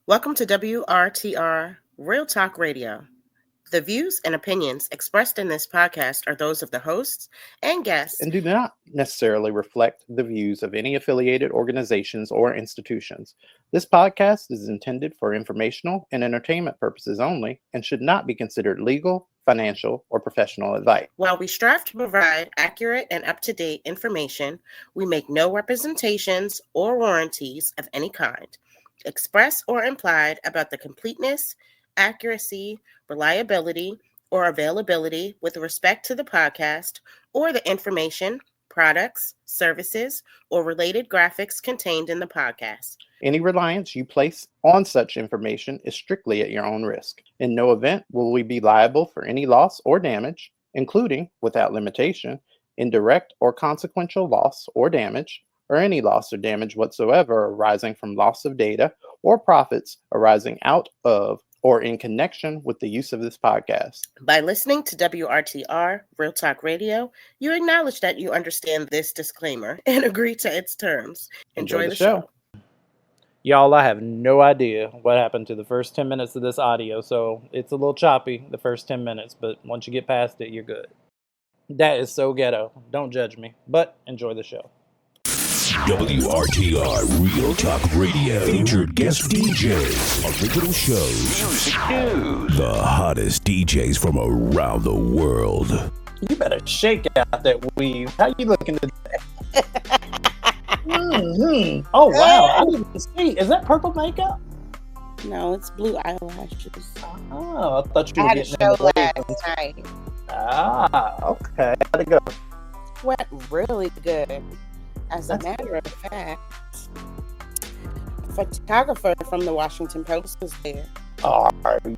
Welcome to WRTR Real Talk Radio. The views and opinions expressed in this podcast are those of the hosts and guests and do not necessarily reflect the views of any affiliated organizations or institutions. This podcast is intended for informational and entertainment purposes only and should not be considered legal, financial, or professional advice. While we strive to provide accurate and up-to-date information, we make no representations or warranties of any kind, express or implied, about the completeness, accuracy, reliability, or availability with respect to the podcast or the information, products, services, or related graphics contained in the podcast. Any reliance you place on such information is strictly at your own risk. In no event will we be liable for any loss or damage, including, without limitation, indirect or consequential loss or damage, or any loss or damage whatsoever arising from loss of data or profits arising out of or in connection with the use of this podcast. By listening to WRTR Real Talk Radio, you acknowledge that you understand this disclaimer and agree to its terms. Enjoy the show. Y'all, I have no idea what happened to the first 10 minutes of this audio, so it's a little choppy the first 10 minutes, but once you get past it, you're good. That is so ghetto. Don't judge me, but enjoy the show. WRTR Real Talk Radio. Featured guest DJs, original shows, music news, the hottest DJs from around the world. You better shake out that weave. How you looking today? Oh, wow. I didn't see. Is that purple makeup? No, it's blue eyelashes. Oh, I thought you I were had a getting show in the last wings. night. Okay. How'd it go? Went really good. As a matter of fact, a photographer from the Washington Post was there. Are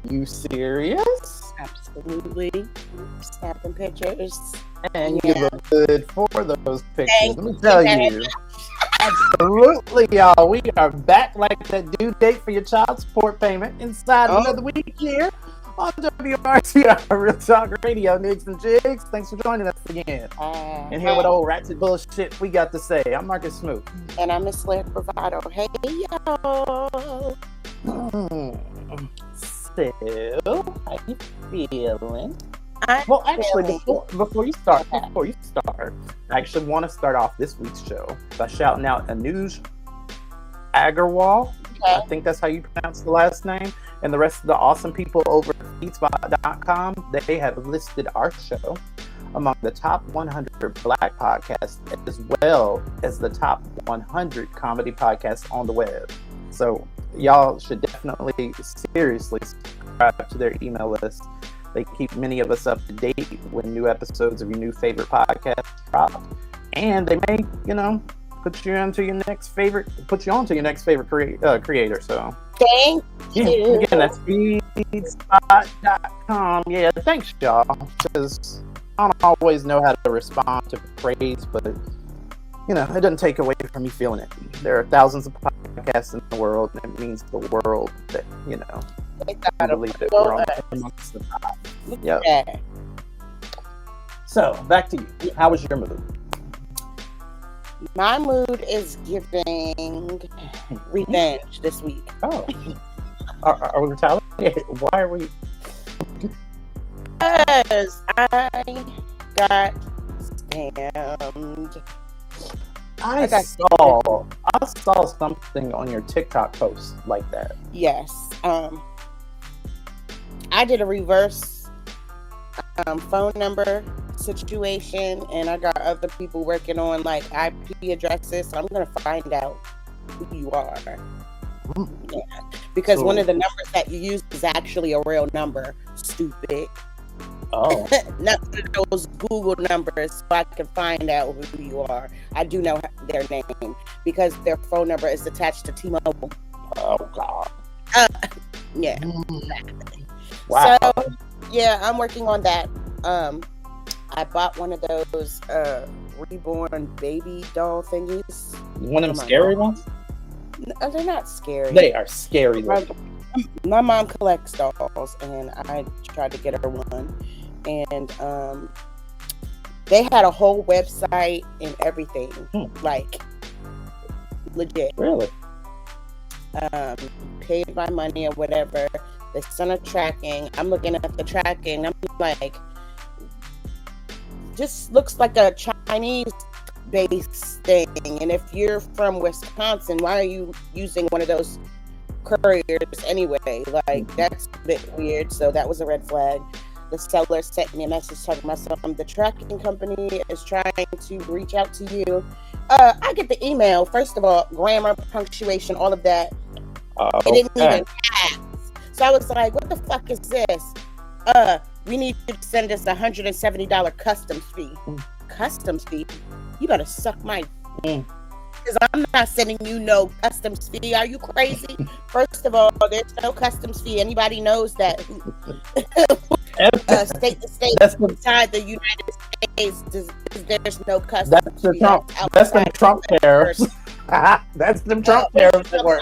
you serious? Absolutely. Snapping pictures. And you look good for those pictures. Thank Let me tell you. you. Absolutely, y'all. We are back like that due date for your child support payment inside another week here on WRTR Real Talk Radio. Nigs and Jigs, thanks for joining us again. And here with old ratchet bullshit we got to say. I'm Marcus Smoot. And I'm Miss Slair Bravado. Hey, y'all. So, how you feeling? Before you start, I actually want to start off this week's show by shouting out Anuj Agarwal. Okay. I think that's how you pronounce the last name. And the rest of the awesome people over at feedspot.com, they have listed our show among the top 100 Black podcasts, as well as the top 100 comedy podcasts on the web. So y'all should definitely seriously subscribe to their email list. They keep many of us up to date when new episodes of your new favorite podcast drop, and they may, put you onto your next favorite creator. So thank you. Again, that's feedspot.com. Yeah, thanks, y'all. Because I don't always know how to respond to praise, but it doesn't take away from me feeling it. There are thousands of podcasts in the world, and it means the world that I believe that we're amongst the top. Yep. Yeah. So back to you. How was your mood? My mood is giving revenge this week. Oh, are we retaliating? Why are we? Because I got scammed. I saw something on your TikTok post like that. Yes. I did a reverse phone number situation, and I got other people working on like IP addresses. So I'm gonna find out who you are. Yeah. Because one of the numbers that you use is actually a real number. Stupid. Oh. Not one of those Google numbers, so I can find out who you are. I do know their name because their phone number is attached to T-Mobile. Oh God. Yeah. Wow. So yeah, I'm working on that. I bought one of those reborn baby doll thingies. One of them scary ones? No, they're not scary. They are scary. My mom collects dolls, and I tried to get her one. And they had a whole website and everything. Like, legit. Really? paid my money or whatever. They sent a tracking. I'm looking at the tracking. I'm like, just looks like a Chinese based thing. And if you're from Wisconsin, why are you using one of those couriers anyway? Like, that's a bit weird. So that was a red flag. The seller sent me a message talking about something. The tracking company is trying to reach out to you. I get the email. First of all, grammar, punctuation, all of that. It didn't even pass. So I was like, what the fuck is this? We need you to send us $170 customs fee. Customs fee? You better suck my... Because I'm not sending you no customs fee. Are you crazy? First of all, there's no customs fee. Anybody knows that. State to state inside the United States, there's no customs fee. That's the Trump tariffs. That's the Trump tariffs that work.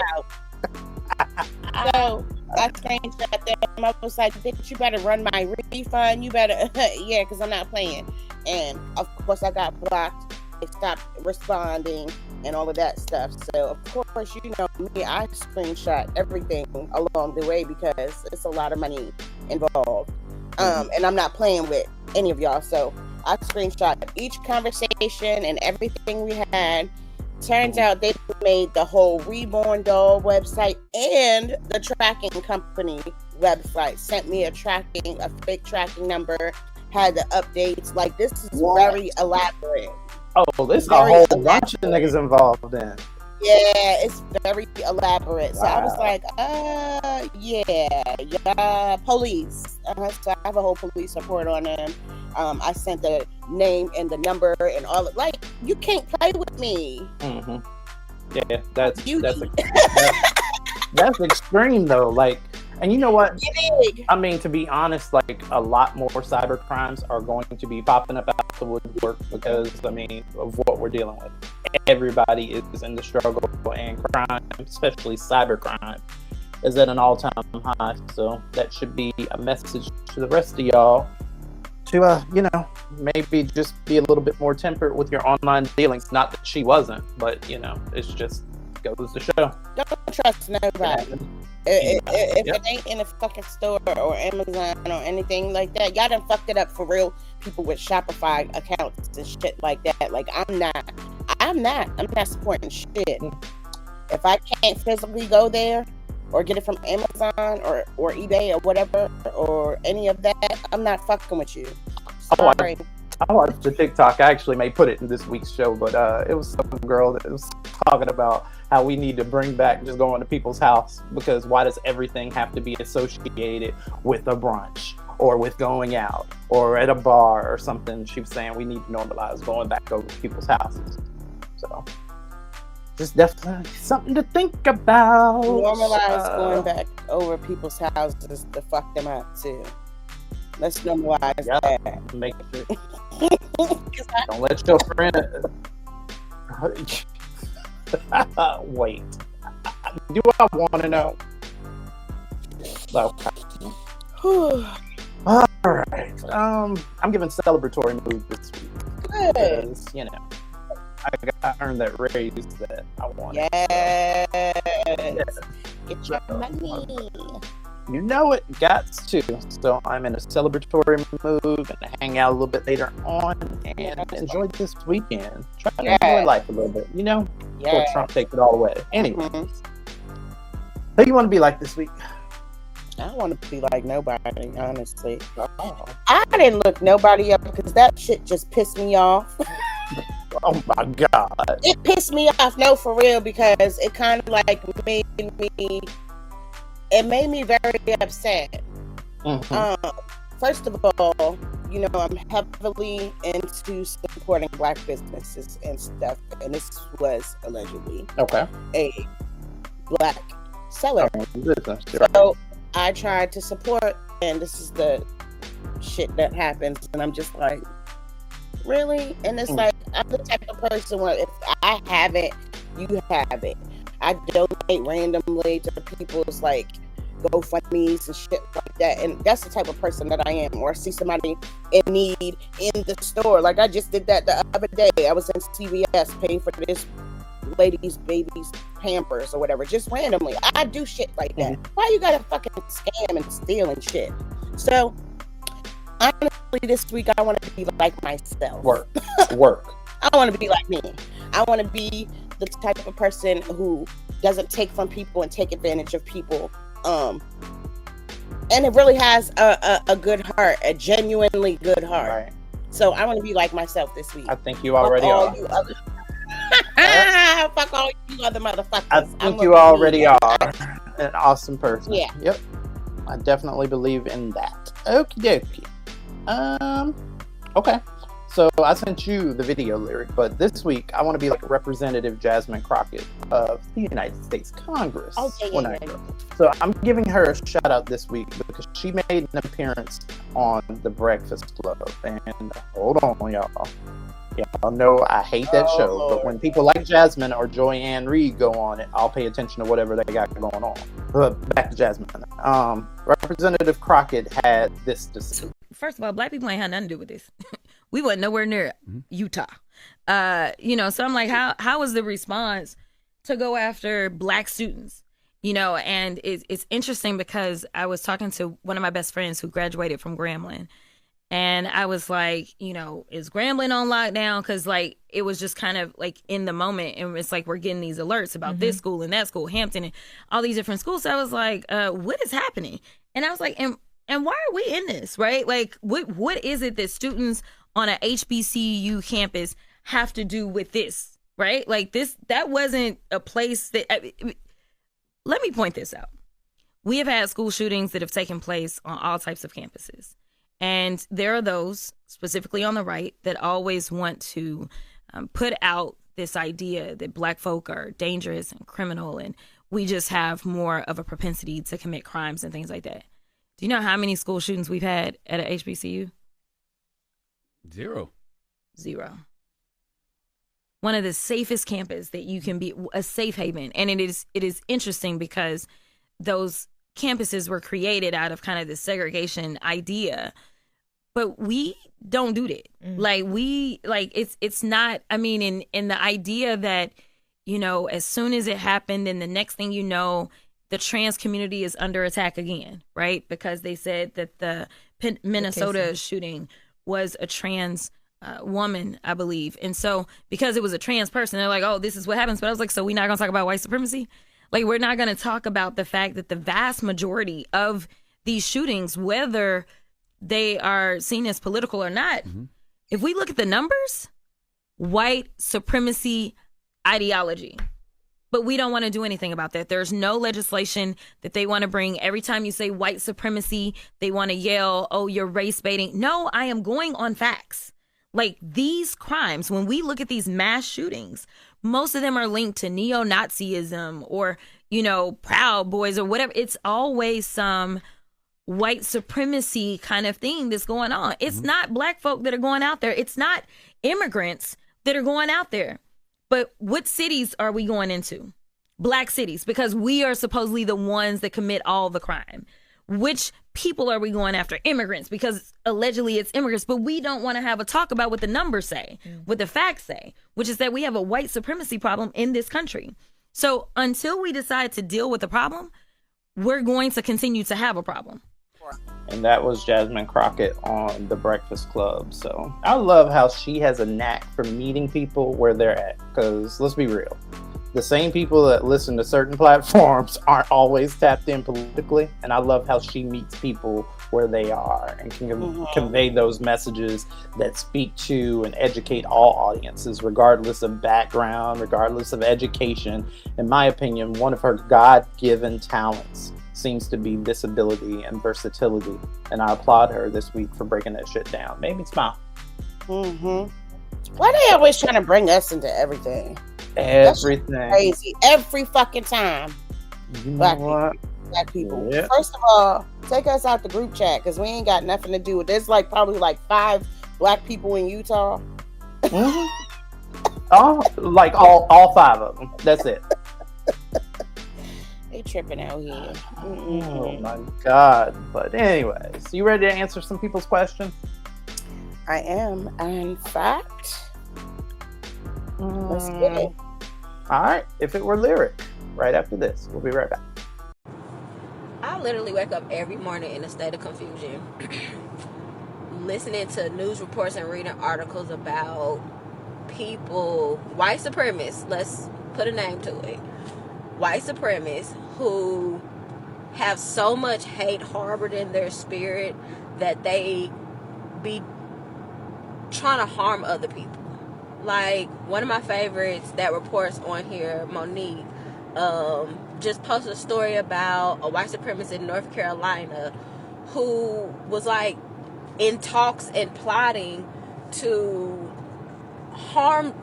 So I screenshot them. I was like, bitch, you better run my refund. You better, yeah, because I'm not playing. And of course, I got blocked. They stopped responding and all of that stuff. So of course, you know me, I screenshot everything along the way because it's a lot of money involved. And I'm not playing with any of y'all. So I screenshot each conversation and everything we had. Turns out they made the whole Reborn Doll website and the tracking company website. Sent me a fake tracking number, had the updates. Like, this is very elaborate. Oh, there's a whole bunch of niggas involved then. Yeah, it's very elaborate. So I was like, yeah, police. So I have a whole police report on them. I sent the name and the number and all. Like, you can't play with me. Mm-hmm. Yeah, that's extreme though. Like, and you know what? I mean, to be honest, like, a lot more cyber crimes are going to be popping up out the woodwork because, I mean, of what we're dealing with. Everybody is in the struggle, and crime, especially cyber crime, is at an all-time high. So that should be a message to the rest of y'all to, you know, maybe just be a little bit more tempered with your online dealings. Not that she wasn't, but, you know, it's just goes to show. Don't trust nobody. If it ain't in a fucking store or Amazon or anything like that, y'all done fucked it up for real people with Shopify accounts and shit like that. Like, I'm not supporting shit. If I can't physically go there or get it from Amazon or eBay or whatever or any of that, I'm not fucking with you. Sorry. I watched the TikTok. I actually may put it in this week's show, but it was some girl that was talking about how we need to bring back just going to people's house, because why does everything have to be associated with a brunch or with going out or at a bar or something? She was saying we need to normalize going back over to people's houses. So just definitely something to think about. Normalize going back over people's houses to fuck them up too. Let's normalize that. Make sure. Don't let your friend. Wait. Do I want to know? All right. I'm giving celebratory mood this week. Good. Because, you know, I earned that raise that I wanted. Yes. Get your money. You know it, got to. So I'm in a celebratory mood and hang out a little bit later on and enjoy this weekend. Try to enjoy life a little bit, you know, before Trump takes it all away. Anyway, who you want to be like this week? I don't want to be like nobody, honestly. I didn't look nobody up because that shit just pissed me off. Oh my God. It pissed me off, no, for real, because it kind of like made me very upset. First of all, you know, I'm heavily into supporting Black businesses and stuff, and this was allegedly a Black seller. So I tried to support, and this is the shit that happens, and I'm just like, really? And it's like, I'm the type of person where if I have it, you have it. I donate randomly to people's like GoFundMe's and shit like that, and that's the type of person that I am. Or I see somebody in need in the store, like I just did that the other day. I was in CVS paying for this ladies' babies' Pampers or whatever, just randomly. I do shit like that. Why you gotta fucking scam and steal and shit? So honestly, this week I want to be like myself. Work. I want to be like me. I want to be the type of person who doesn't take from people and take advantage of people. And it really has a good heart, a genuinely good heart. Right. So I want to be like myself this week. I think you already are. Fuck all you other motherfuckers. I think you already are an awesome person. Yeah. Yep. I definitely believe in that. Okie dokie. Okay. So I sent you the video lyric, but this week I want to be like Representative Jasmine Crockett of the United States Congress. Okay, So I'm giving her a shout out this week because she made an appearance on The Breakfast Club. And hold on, y'all. Y'all know I hate that show, Lord. but when people like Jasmine or Joy Ann Reid go on it, I'll pay attention to whatever they got going on. But back to Jasmine. Representative Crockett had this to say. First of all, black people ain't had nothing to do with this. We wasn't nowhere near Utah. So I'm like, how was the response to go after black students? And it's interesting because I was talking to one of my best friends who graduated from Grambling. And I was like, is Grambling on lockdown? Because, like, it was just kind of, like, in the moment. And it's like we're getting these alerts about this school and that school, Hampton, and all these different schools. So I was like, what is happening? And I was like, and why are we in this, right? Like, what is it that students on a HBCU campus have to do with this, right? Like, that wasn't a place that... let me point this out. We have had school shootings that have taken place on all types of campuses. And there are those, specifically on the right, that always want to put out this idea that black folk are dangerous and criminal, and we just have more of a propensity to commit crimes and things like that. Do you know how many school shootings we've had at a HBCU? Zero. One of the safest campus that you can be, a safe haven. And it is interesting because those campuses were created out of kind of the segregation idea, but we don't do that. It's not, in the idea that, as soon as it happened and the next thing you know, the trans community is under attack again, right? Because they said that the Minnesota shooting was a trans woman, I believe. And so because it was a trans person, they're like, oh, this is what happens. But I was like, so we're not going to talk about white supremacy? Like, we're not going to talk about the fact that the vast majority of these shootings, whether they are seen as political or not, if we look at the numbers, white supremacy ideology. But we don't want to do anything about that. There's no legislation that they want to bring. Every time you say white supremacy, they want to yell, oh, you're race baiting. No, I am going on facts. Like, these crimes, when we look at these mass shootings, most of them are linked to neo-Nazism or, Proud Boys or whatever. It's always some white supremacy kind of thing that's going on. It's not black folk that are going out there. It's not immigrants that are going out there. But what cities are we going into? Black cities, because we are supposedly the ones that commit all the crime. Which people are we going after? Immigrants, because allegedly it's immigrants, but we don't want to have a talk about what the numbers say, what the facts say, which is that we have a white supremacy problem in this country. So until we decide to deal with the problem, we're going to continue to have a problem. And that was Jasmine Crockett on The Breakfast Club. So I love how she has a knack for meeting people where they're at, because let's be real. The same people that listen to certain platforms aren't always tapped in politically. And I love how she meets people where they are and can convey those messages that speak to and educate all audiences, regardless of background, regardless of education. In my opinion, one of her God-given talents seems to be visibility and versatility. And I applaud her this week for breaking that shit down. Made me smile. Why they always trying to bring us into everything? Everything. Crazy. Every fucking time. You know what? Black people. Yeah. First of all, take us out the group chat, because we ain't got nothing to do with this. Like, probably like 5 black people in Utah. All 5 of them. That's it. They tripping out here. Oh my God. But anyways, you ready to answer some people's questions? I am. In fact, let's get it. All right, if it were lyric, right after this. We'll be right back. I literally wake up every morning in a state of confusion, listening to news reports and reading articles about people, white supremacists, let's put a name to it, white supremacists who have so much hate harbored in their spirit that they be trying to harm other people. Like, one of my favorites that reports on here, Monique, just posted a story about a white supremacist in North Carolina who was like in talks and plotting to harm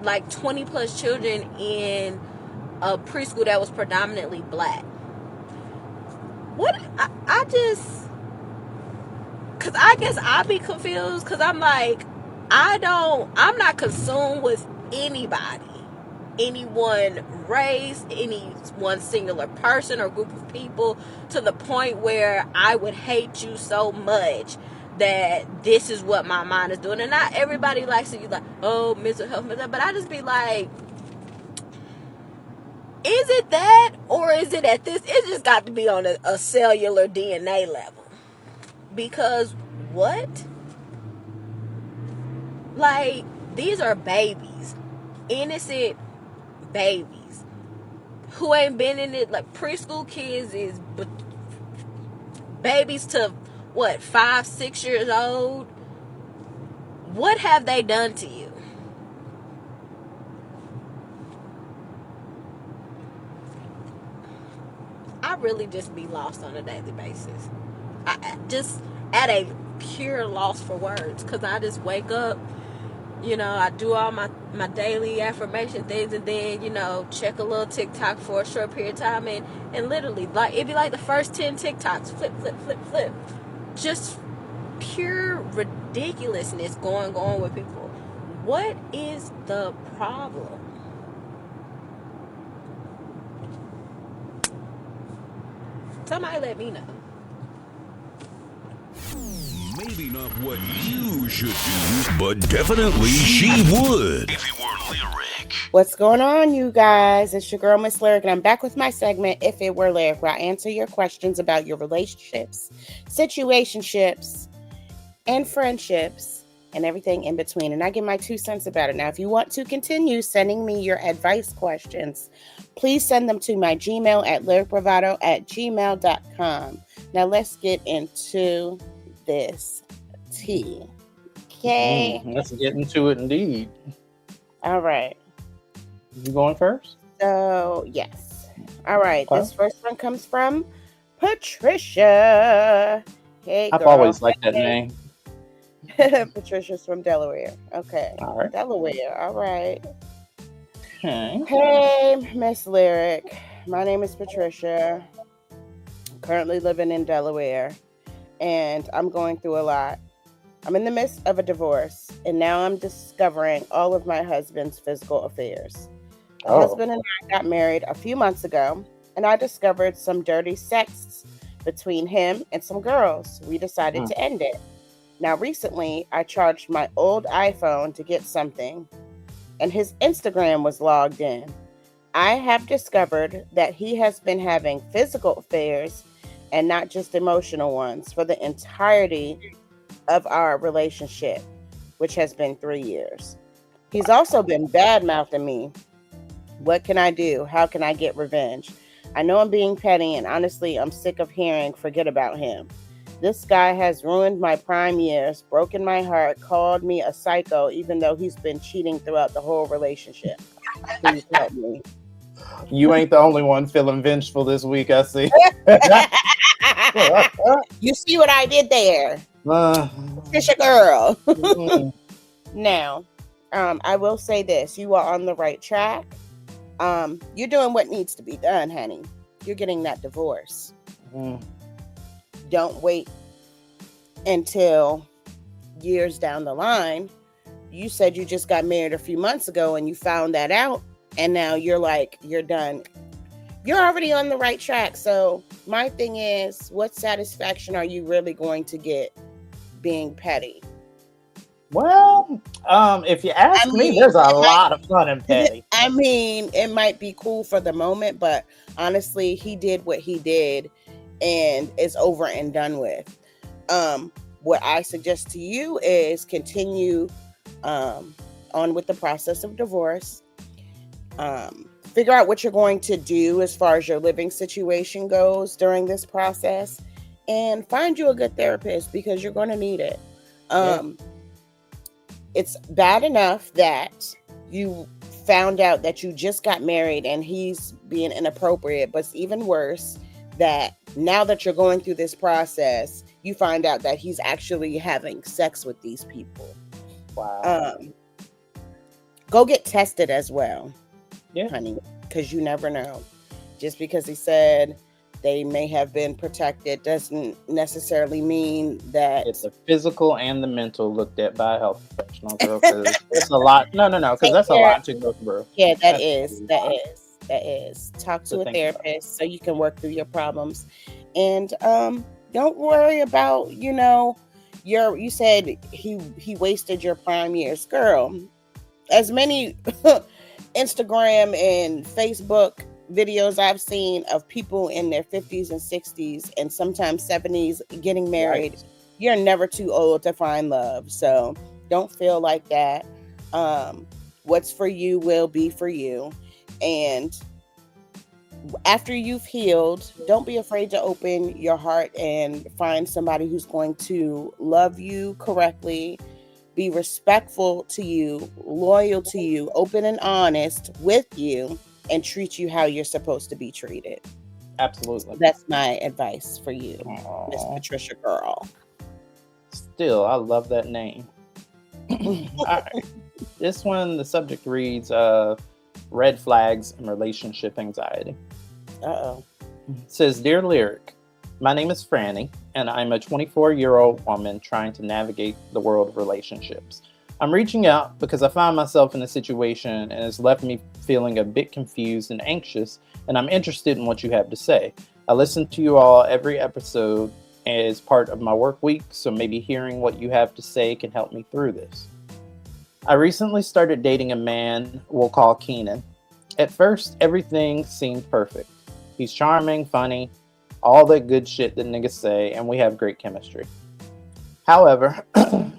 like 20 plus children in a preschool that was predominantly black. What I just, cause I guess I'd be confused, cause I'm like, I'm not consumed with anybody, any one race, any one singular person or group of people, to the point where I would hate you so much that this is what my mind is doing. And not everybody likes to use like, oh, mental health, but I just be like, is it that, or is it at this? It just got to be on a cellular DNA level. Because what? Like, these are babies, innocent babies who ain't been in it. Like, preschool kids is babies to what, 5-6 years old. What have they done to you? I really just be lost on a daily basis. I just at a pure loss for words, because I just wake up, I do all my daily affirmation things, and then, check a little TikTok for a short period of time, and literally, like, it'd be like the first 10 TikToks, flip. Just pure ridiculousness going on with people. What is the problem? Somebody let me know. Maybe not what you should do, but definitely she would. If it were lyric. What's going on, you guys? It's your girl, Miss Lyric, and I'm back with my segment, If It Were Lyric, where I answer your questions about your relationships, situationships, and friendships, and everything in between. And I give my 2 cents about it. Now, if you want to continue sending me your advice questions, please send them to my Gmail at lyricbravado@gmail.com. Now, let's get into this tea. Okay. Let's get into it indeed. All right. You going first? So, yes. All right. Okay. This first one comes from Patricia. Hey, girl. I've always liked that name. Patricia's from Delaware. Okay. All right. Delaware. All right. Okay. Hey, Miss Lyric. My name is Patricia. I'm currently living in Delaware, and I'm going through a lot. I'm in the midst of a divorce, and now I'm discovering all of my husband's physical affairs. My husband and I got married a few months ago, and I discovered some dirty sex between him and some girls. We decided to end it. Now, recently, I charged my old iPhone to get something, and his Instagram was logged in. I have discovered that he has been having physical affairs and not just emotional ones for the entirety of our relationship, which has been 3 years. He's also been bad-mouthing me. What can I do? How can I get revenge? I know I'm being petty, and honestly, I'm sick of hearing forget about him. This guy has ruined my prime years, broken my heart, called me a psycho, even though he's been cheating throughout the whole relationship. Please help me. You ain't the only one feeling vengeful this week, I see. You see what I did there? Fish a girl. Now, I will say this. You are on the right track. You're doing what needs to be done, honey. You're getting that divorce. Don't wait until years down the line. You said you just got married a few months ago and you found that out, and now you're like, you're done. You're already on the right track. So my thing is, what satisfaction are you really going to get being petty? Well, if you ask me, there's a lot of fun in petty. I mean, it might be cool for the moment, but honestly, he did what he did and it's over and done with. What I suggest to you is continue on with the process of divorce. Figure out what you're going to do as far as your living situation goes during this process, and find you a good therapist because you're going to need it. It's bad enough that you found out that you just got married and he's being inappropriate, but it's even worse that now that you're going through this process, you find out that he's actually having sex with these people. Wow. Go get tested as well, Yeah. honey, because you never know. Just because he said they may have been protected doesn't necessarily mean that It's the physical and the mental looked at by a health professional, girl. Because it's a lot. No, because that's a lot to go through. Yeah, that That's is. Talk to So a think about therapist so you can work through your problems, and don't worry about you said he wasted your prime years, girl. As many Instagram and Facebook videos I've seen of people in their 50s and 60s and sometimes 70s getting married, Right. You're never too old to find love. So don't feel like that. What's for you will be for you. And after you've healed, don't be afraid to open your heart and find somebody who's going to love you correctly, be respectful to you, loyal to you, open and honest with you, and treat you how you're supposed to be treated. Absolutely. That's my advice for you, Miss Aw. Patricia Girl. Still, I love that name. All right. This one, the subject reads red flags and relationship anxiety. Uh-oh. It says, Dear Lyric, my name is Franny, and I'm a 24-year-old woman trying to navigate the world of relationships. I'm reaching out because I find myself in a situation and it's left me feeling a bit confused and anxious, and I'm interested in what you have to say. I listen to you all every episode as part of my work week, so maybe hearing what you have to say can help me through this. I recently started dating a man we'll call Keenan. At first, everything seemed perfect. He's charming, funny, all that good shit that niggas say, and we have great chemistry. However,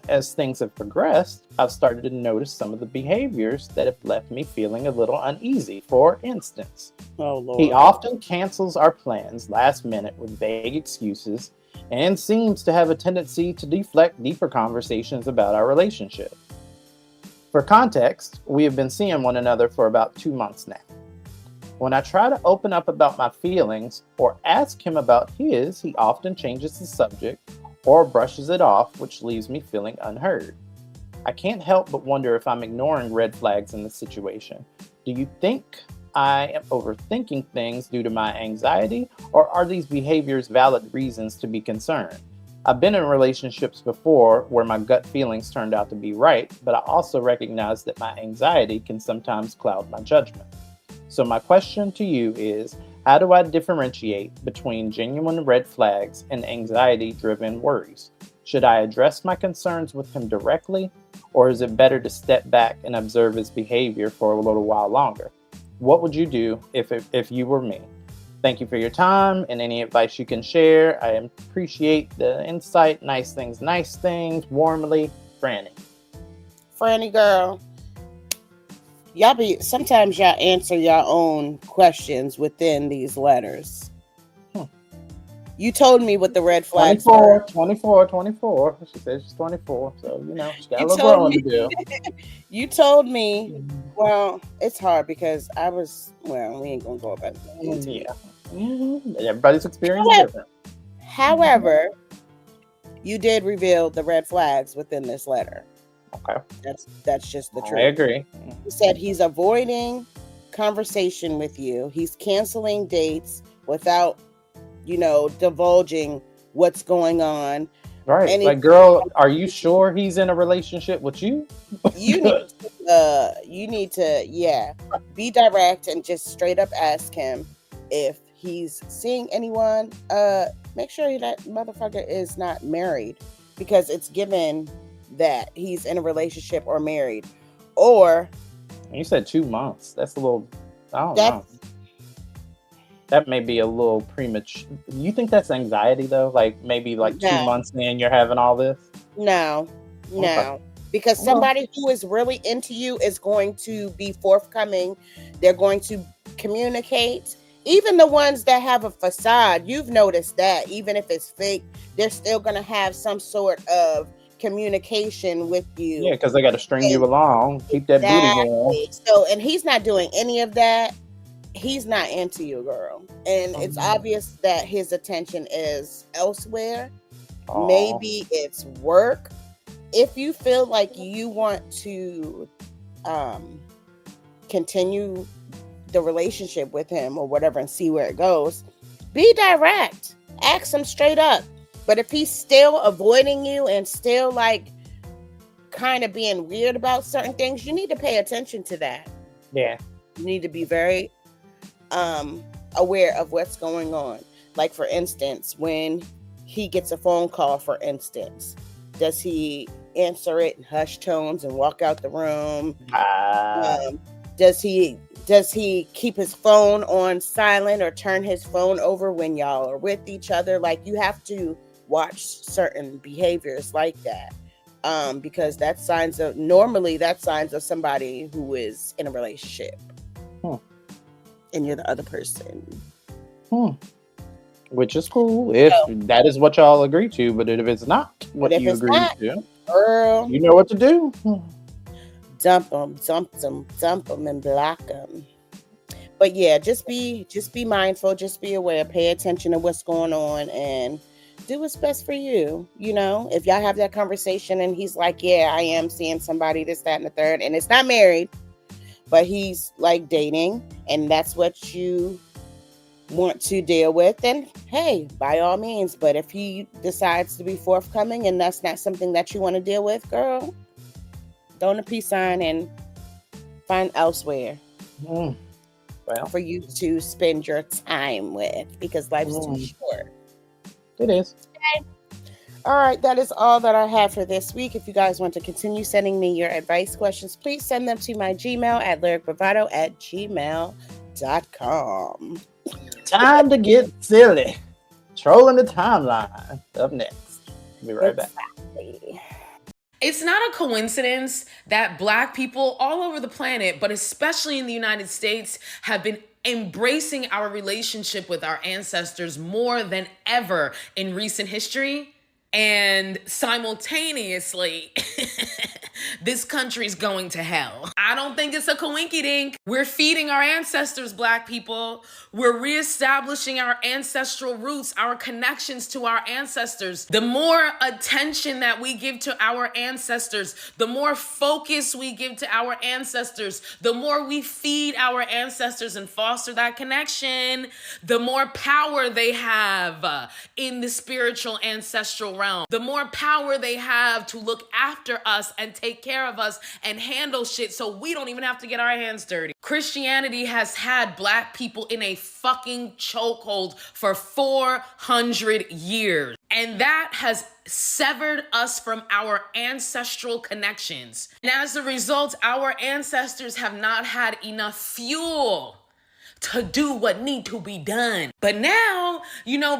as things have progressed, I've started to notice some of the behaviors that have left me feeling a little uneasy. For instance, Oh, Lord. he often cancels our plans last minute with vague excuses and seems to have a tendency to deflect deeper conversations about our relationship. For context, we have been seeing one another for about 2 months now. When I try to open up about my feelings or ask him about his, he often changes the subject or brushes it off, which leaves me feeling unheard. I can't help but wonder if I'm ignoring red flags in this situation. Do you think I am overthinking things due to my anxiety, or are these behaviors valid reasons to be concerned? I've been in relationships before where my gut feelings turned out to be right, but I also recognize that my anxiety can sometimes cloud my judgment. So my question to you is, how do I differentiate between genuine red flags and anxiety-driven worries? Should I address my concerns with him directly, or is it better to step back and observe his behavior for a little while longer? What would you do if you were me? Thank you for your time and any advice you can share. I appreciate the insight. Nice things, warmly, Franny. Franny girl, sometimes y'all answer your own questions within these letters. You told me what the red flags were. 24. She said she's 24, so she got a little growing to do. You told me, well, it's hard because we ain't gonna go about it. Yeah. Everybody's experience is different. However, you did reveal the red flags within this letter. Okay. That's just the truth. I agree. He said he's avoiding conversation with you. He's canceling dates without, divulging what's going on. Right. And girl, are you sure he's in a relationship with you? You need to be direct and just straight up ask him if he's seeing anyone. Make sure that motherfucker is not married, because it's given that he's in a relationship or married. Or You said 2 months. That's a little, I don't that know. That may be a little premature. You think that's anxiety though? Like maybe like 2 No. months in you're having all this? no, Okay. because Well, somebody who is really into you is going to be forthcoming. They're going to communicate. Even the ones that have a facade, you've noticed that even if it's fake, they're still going to have some sort of communication with you. yeah, because they got to string you And along, keep that booty warm. exactly. So, and he's not doing any of that. He's not into you, girl. And it's obvious that his attention is elsewhere. Aw. Maybe it's work. If you feel like you want to continue the relationship with him or whatever and see where it goes, be direct. Ask him straight up. But if he's still avoiding you and still like kind of being weird about certain things, you need to pay attention to that. Yeah. You need to be very aware of what's going on. Like, for instance, when he gets a phone call, for instance, does he answer it in hushed tones and walk out the room? Does he keep his phone on silent or turn his phone over when y'all are with each other? Like, you have to watch certain behaviors like that, because that's signs of somebody who is in a relationship. And you're the other person. Which is cool if that is what y'all agree to, but if it's not what you agree to, girl, you know what to do. Dump them, and block them. But yeah, just be mindful, just be aware, pay attention to what's going on, and do what's best for you. You know, if y'all have that conversation and he's like, yeah, I am seeing somebody, this, that, and the third, and it's not married, but he's like dating, and that's what you want to deal with, then hey, by all means. But if he decides to be forthcoming and that's not something that you want to deal with, girl, throw in a peace sign and find elsewhere for you to spend your time with, because life's too short. It is. Okay. All right, that is all that I have for this week. If you guys want to continue sending me your advice questions, please send them to my Gmail at lyricbravado@gmail.com. Time to get silly. Trolling the timeline. Up next. Be right back. It's not a coincidence that Black people all over the planet, but especially in the United States, have been embracing our relationship with our ancestors more than ever in recent history. And simultaneously, this country's going to hell. I don't think it's a coinkydink. We're feeding our ancestors, Black people. We're reestablishing our ancestral roots, our connections to our ancestors. The more attention that we give to our ancestors, the more focus we give to our ancestors, the more we feed our ancestors and foster that connection, the more power they have in the spiritual ancestral realm. The more power they have to look after us and take care of us and handle shit so we don't even have to get our hands dirty. Christianity has had Black people in a fucking chokehold for 400 years. And that has severed us from our ancestral connections. And as a result, our ancestors have not had enough fuel to do what need to be done. But now,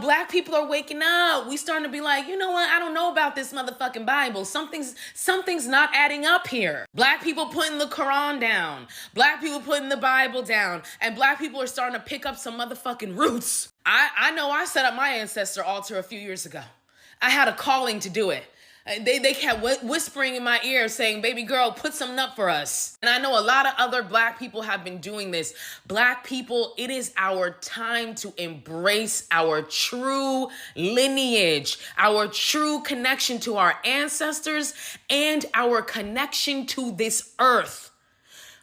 Black people are waking up. We starting to be like, you know what? I don't know about this motherfucking Bible. Something's not adding up here. Black people putting the Quran down. Black people putting the Bible down. And Black people are starting to pick up some motherfucking roots. I know I set up my ancestor altar a few years ago. I had a calling to do it. They kept whispering in my ear saying, baby girl, put something up for us. And I know a lot of other Black people have been doing this. Black people, it is our time to embrace our true lineage, our true connection to our ancestors, and our connection to this earth.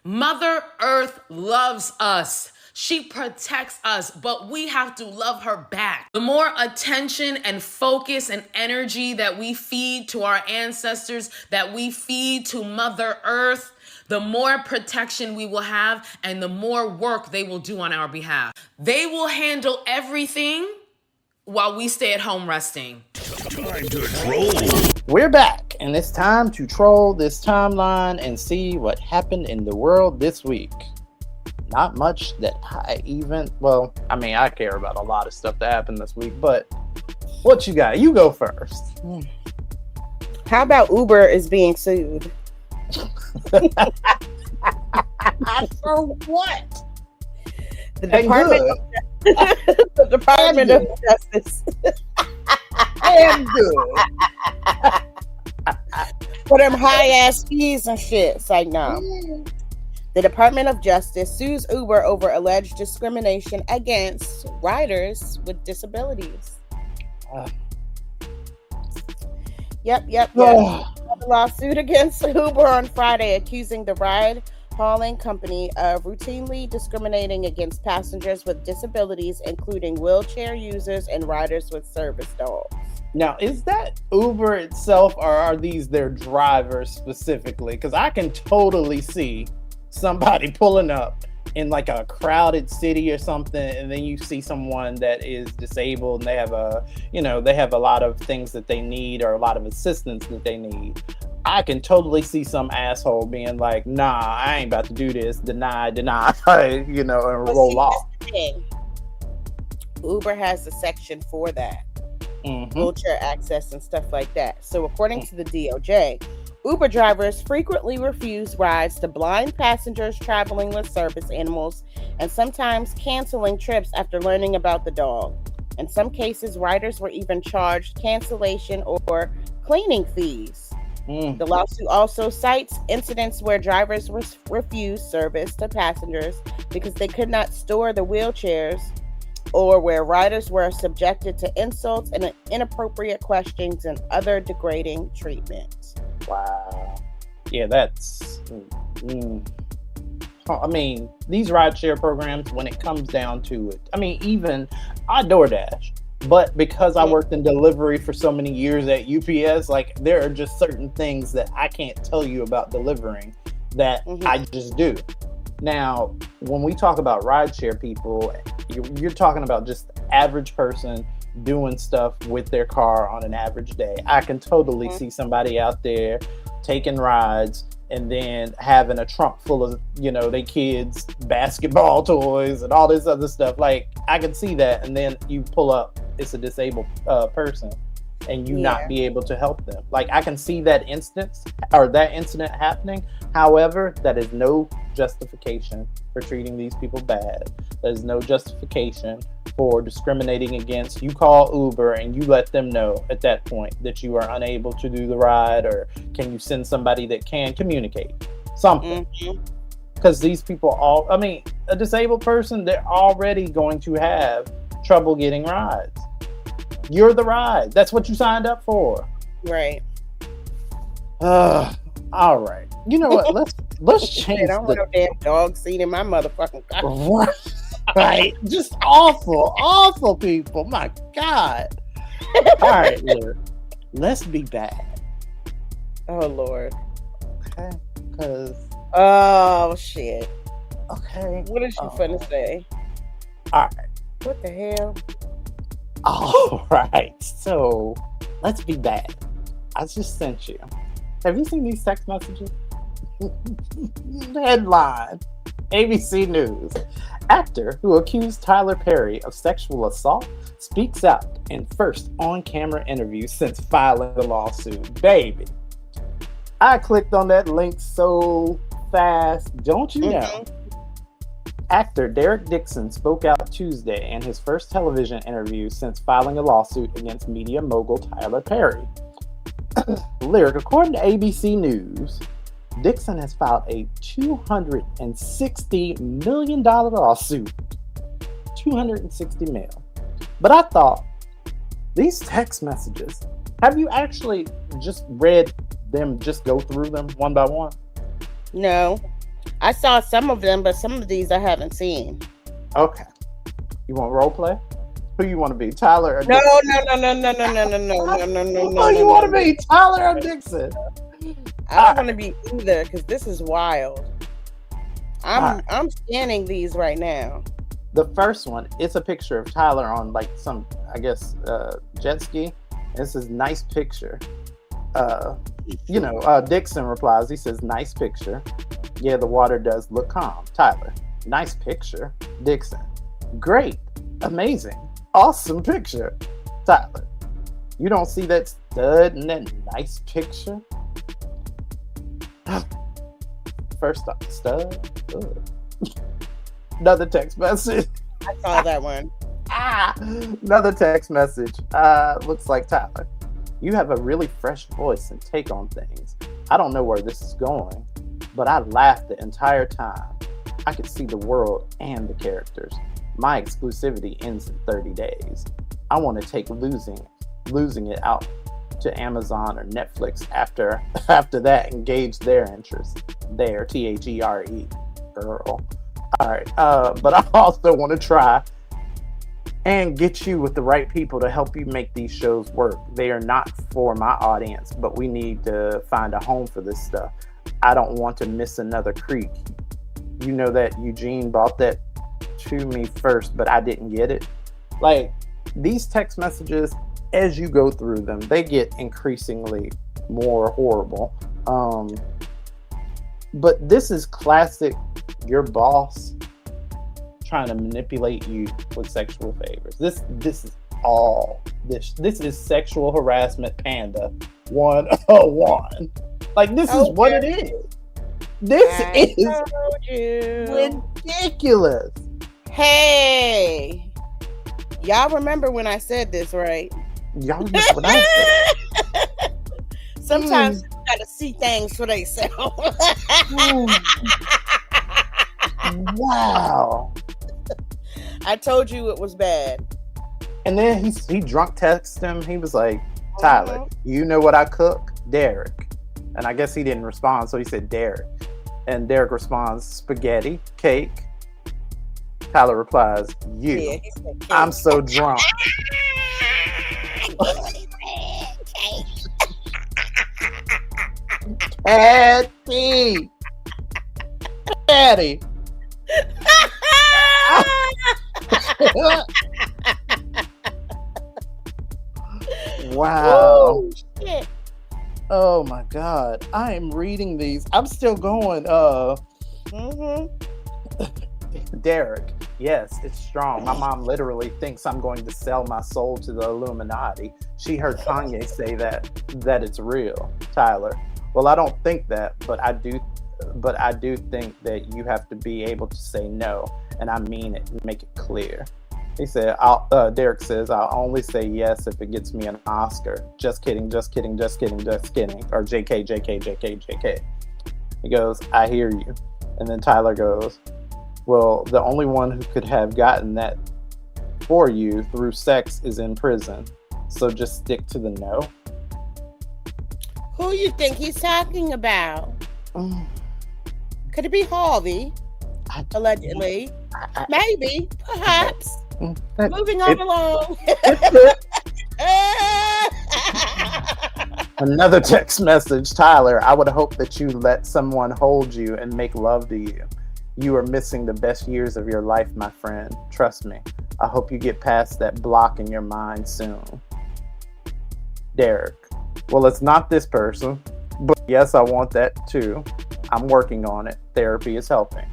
Mother Earth loves us. She protects us, but we have to love her back. The more attention and focus and energy that we feed to our ancestors, that we feed to Mother Earth, the more protection we will have and the more work they will do on our behalf. They will handle everything while we stay at home resting. Time to troll. We're back, And it's time to troll this timeline and see what happened in the world this week. Not much that I care about a lot of stuff that happened this week, but what you got? You go first. How about Uber is being sued? For what? The Department of Justice. And good. For them high ass fees and shit. It's like, no. The Department of Justice sues Uber over alleged discrimination against riders with disabilities. Yep. A lawsuit against Uber on Friday accusing the ride-hauling company of routinely discriminating against passengers with disabilities, including wheelchair users and riders with service dogs. Now, is that Uber itself, or are these their drivers specifically? Because I can totally see somebody pulling up in like a crowded city or something, and then you see someone that is disabled and they have a lot of things that they need, or a lot of assistance that they need. I can totally see some asshole being like, nah, I ain't about to do this, deny, and roll off. Uber has a section for that. Wheelchair access and stuff like that. So according to the DOJ, Uber drivers frequently refuse rides to blind passengers traveling with service animals, and sometimes canceling trips after learning about the dog. In some cases, riders were even charged cancellation or cleaning fees. The lawsuit also cites incidents where drivers refused service to passengers because they could not store the wheelchairs, or where riders were subjected to insults and inappropriate questions and other degrading treatment. Wow. Yeah, that's... I mean, these rideshare programs, when it comes down to it, I mean, even I DoorDash, but because I worked in delivery for so many years at UPS, like, there are just certain things that I can't tell you about delivering that I just do. Now, when we talk about rideshare people, you're talking about just average person doing stuff with their car on an average day. I can totally see somebody out there taking rides and then having a trunk full of, their kids' basketball toys and all this other stuff. Like, I can see that. And then you pull up, it's a disabled person, and you not be able to help them. Like, I can see that incident happening. However, that is no justification for treating these people bad. There's no justification for discriminating against. You call Uber and you let them know at that point that you are unable to do the ride, or can you send somebody that can communicate something? Because these people a disabled person, they're already going to have trouble getting rides. You're the ride. That's what you signed up for. Right. All right. You know what? Let's change. I don't want no damn dog seat in my motherfucking car. Right. Just awful people. My God. All right, Lord. Let's be bad. Oh Lord. Okay. Because. Oh shit. Okay. What is you finna say? All right. What the hell? All right. So let's be bad. I just sent you. Have you seen these text messages? Headline: ABC News. Actor who accused Tyler Perry of sexual assault speaks out in first on-camera interview since filing the lawsuit. Baby, I clicked on that link so fast. Don't you know? Actor Derek Dixon spoke out Tuesday in his first television interview since filing a lawsuit against media mogul Tyler Perry. Lyric, according to ABC News, Dixon has filed a $260 million lawsuit. $260 million. But I thought, these text messages, have you actually just read them, just go through them one by one? No. I saw some of them, but some of these I haven't seen. Okay. You want role play? Who you want to be, Tyler or Dixon? No. Who you want to be, Tyler or Dixon? I don't want to be either, because this is wild. I'm scanning these right now. The first one, it's a picture of Tyler on like some, I guess, jet ski. It's this nice picture. Dixon replies, he says, nice picture. Yeah, the water does look calm. Tyler, nice picture. Dixon, great, amazing, awesome picture. Tyler, you don't see that stud in that nice picture? First off, stud. Ugh. Another text message. I saw that one. Another text message. Looks like Tyler. You have a really fresh voice and take on things. I don't know where this is going, but I laughed the entire time. I could see the world and the characters. My exclusivity ends in 30 days. I want to take losing it out to Amazon or Netflix after that, engage their interest. There, THERE, girl. All right, but I also want to try and get you with the right people to help you make these shows work. They are not for my audience, but we need to find a home for this stuff. I don't want to miss another creek. You know that Eugene bought that to me first, but I didn't get it. Like, these text messages, as you go through them, they get increasingly more horrible. But this is classic your boss trying to manipulate you with sexual favors. This is sexual harassment panda 101. Like, this is what it is. This is ridiculous. Hey, y'all remember when I said this, right? Y'all remember what I said? Sometimes you gotta see things for themselves. Wow. I told you it was bad. And then he drunk texted him. He was like, Tyler, you know what I cook? Derek. And I guess he didn't respond, so he said Derek. And Derek responds, spaghetti, cake. Tyler replies, you. Yeah, he said cake. I'm so drunk. Patty. Patty. Wow. Shit. Oh my God. I am reading these. I'm still going. Derek. Yes, it's strong. My mom literally thinks I'm going to sell my soul to the Illuminati. She heard Kanye say that it's real. Tyler. Well, I don't think that, but I do think that you have to be able to say no, and I mean it, and make it clear. He said, Derek says, I'll only say yes if it gets me an Oscar. Just kidding, just kidding, just kidding, just kidding. Or JK, JK, JK, JK. He goes, I hear you. And then Tyler goes, well, the only one who could have gotten that for you through sex is in prison. So just stick to the no. Who you think he's talking about? Could it be Harvey? Allegedly. Maybe. Perhaps. Moving on along. Another text message. Tyler, I would hope that you let someone hold you and make love to you. You are missing the best years of your life, my friend. Trust me. I hope you get past that block in your mind soon. Derek. Well, it's not this person, but yes, I want that too. I'm working on it. Therapy is helping.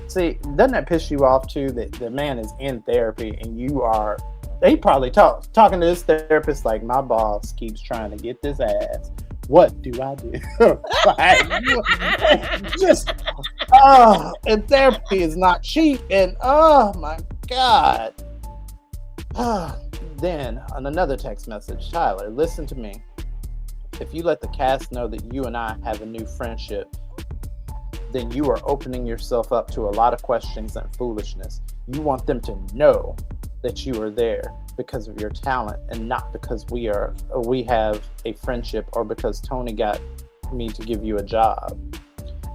See, doesn't that piss you off too that the man is in therapy and they probably talking to this therapist like, my boss keeps trying to get this ass. What do I do? And therapy is not cheap. And oh my God. Then on another text message, Tyler, listen to me. If you let the cast know that you and I have a new friendship, then you are opening yourself up to a lot of questions and foolishness. You want them to know that you are there because of your talent and not because we have a friendship or because Tony got me to give you a job.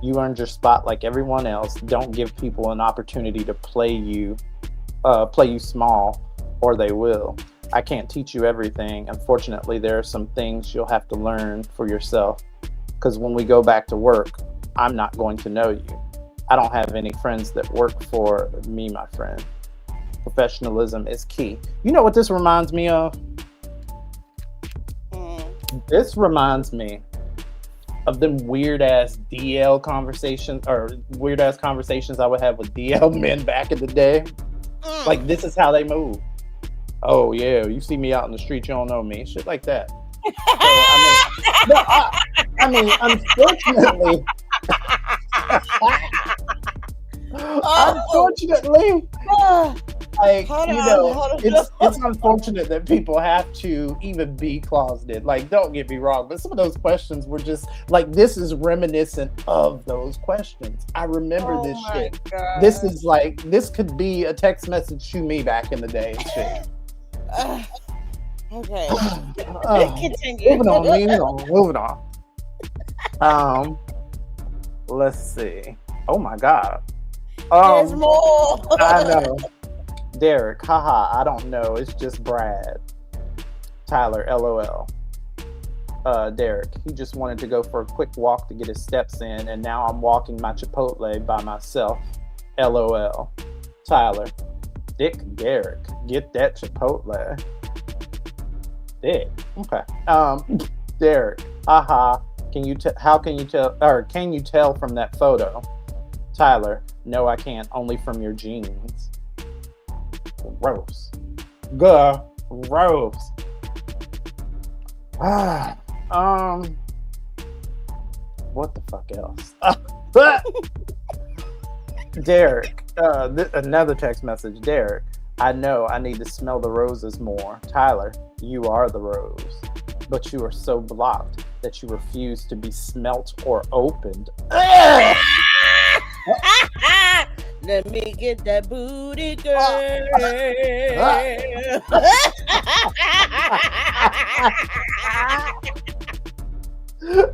You earned your spot like everyone else. Don't give people an opportunity to play you small, or they will. I can't teach you everything. Unfortunately, there are some things you'll have to learn for yourself, because when we go back to work, I'm not going to know you. I don't have any friends that work for me, my friend. Professionalism is key. You know what this reminds me of? This reminds me of them weird ass DL conversations or weird ass conversations I would have with DL men back in the day. Like, this is how they move. Oh yeah, you see me out in the street, you don't know me. Shit like that. So, I mean, unfortunately, like, it's unfortunate that people have to even be closeted. Like, don't get me wrong, but some of those questions were just like, this is reminiscent of those questions. I remember this shit. God. This is like, this could be a text message to me back in the day and shit. Okay. Continue. Moving on. Let's see. Oh my God. There's more. I know. Derek, haha, I don't know. It's just Brad. Tyler, LOL. Derek, he just wanted to go for a quick walk to get his steps in, and now I'm walking my Chipotle by myself. LOL. Tyler, Dick Derek, get that Chipotle. Dick. Okay. Derek, haha. Can you tell from that photo? Tyler, no, I can't. Only from your jeans. Gross. Gross. What the fuck else? Derek, another text message. Derek, I know I need to smell the roses more. Tyler, you are the rose, but you are so blocked that you refuse to be smelt or opened. Let me get that booty, girl.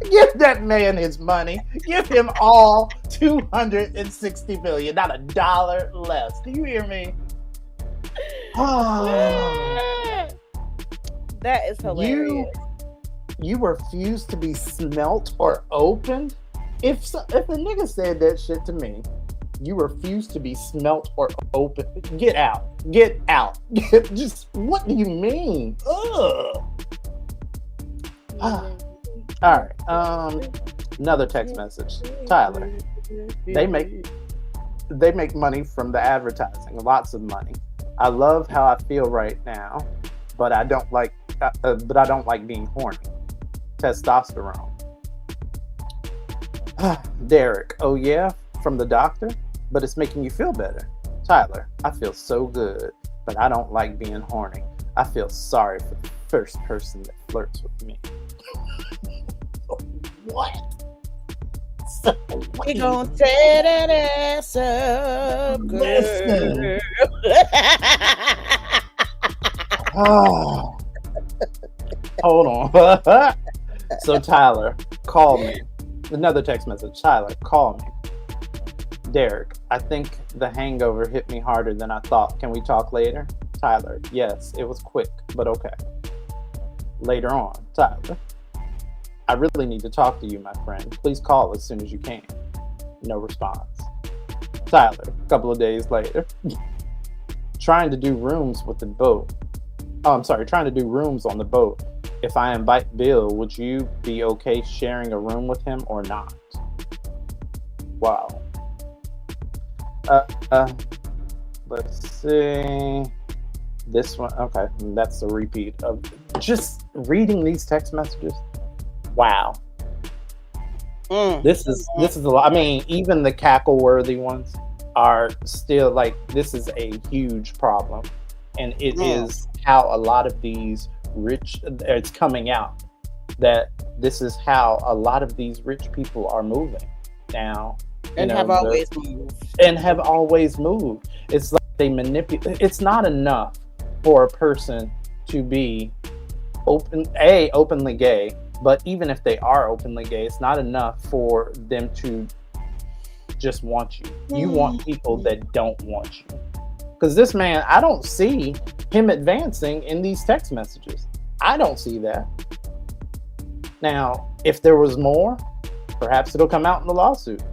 Give that man his money. Give him all $260 million, not $1 less. Do you hear me? That is hilarious. You refuse to be smelt or opened? If a nigga said that shit to me, you refuse to be smelt or open. Get out. Get out. Just, what do you mean? Ugh. All right. Another text message. Tyler, they make money from the advertising. Lots of money. I love how I feel right now, but I don't like being horny. Testosterone. Derek, oh yeah, from the doctor, but it's making you feel better. Tyler, I feel so good, but I don't like being horny. I feel sorry for the first person that flirts with me. What? So We gon' tear that ass up, girl. Listen. Oh. Hold on. So Tyler, call me. Another text message. Tyler, call me. Derek, I think the hangover hit me harder than I thought. Can we talk later? Tyler, yes, it was quick, but okay. Later on. Tyler, I really need to talk to you, my friend. Please call as soon as you can. No response. Tyler, a couple of days later. Trying to do rooms on the boat. If I invite Bill, would you be okay sharing a room with him or not? Wow. Let's see. This one, okay, that's a repeat of just reading these text messages. Wow. This is a lot. I mean, even the cackle-worthy ones are still like, this is a huge problem, and it is how a lot of these it's coming out that this is how a lot of these rich people are moving now. Have always moved. It's like they manipulate. It's not enough for a person to be openly gay, but even if they are openly gay, it's not enough for them to just want you. You want people that don't want you. Because this man, I don't see him advancing in these text messages. I don't see that. Now, if there was more, perhaps it'll come out in the lawsuit.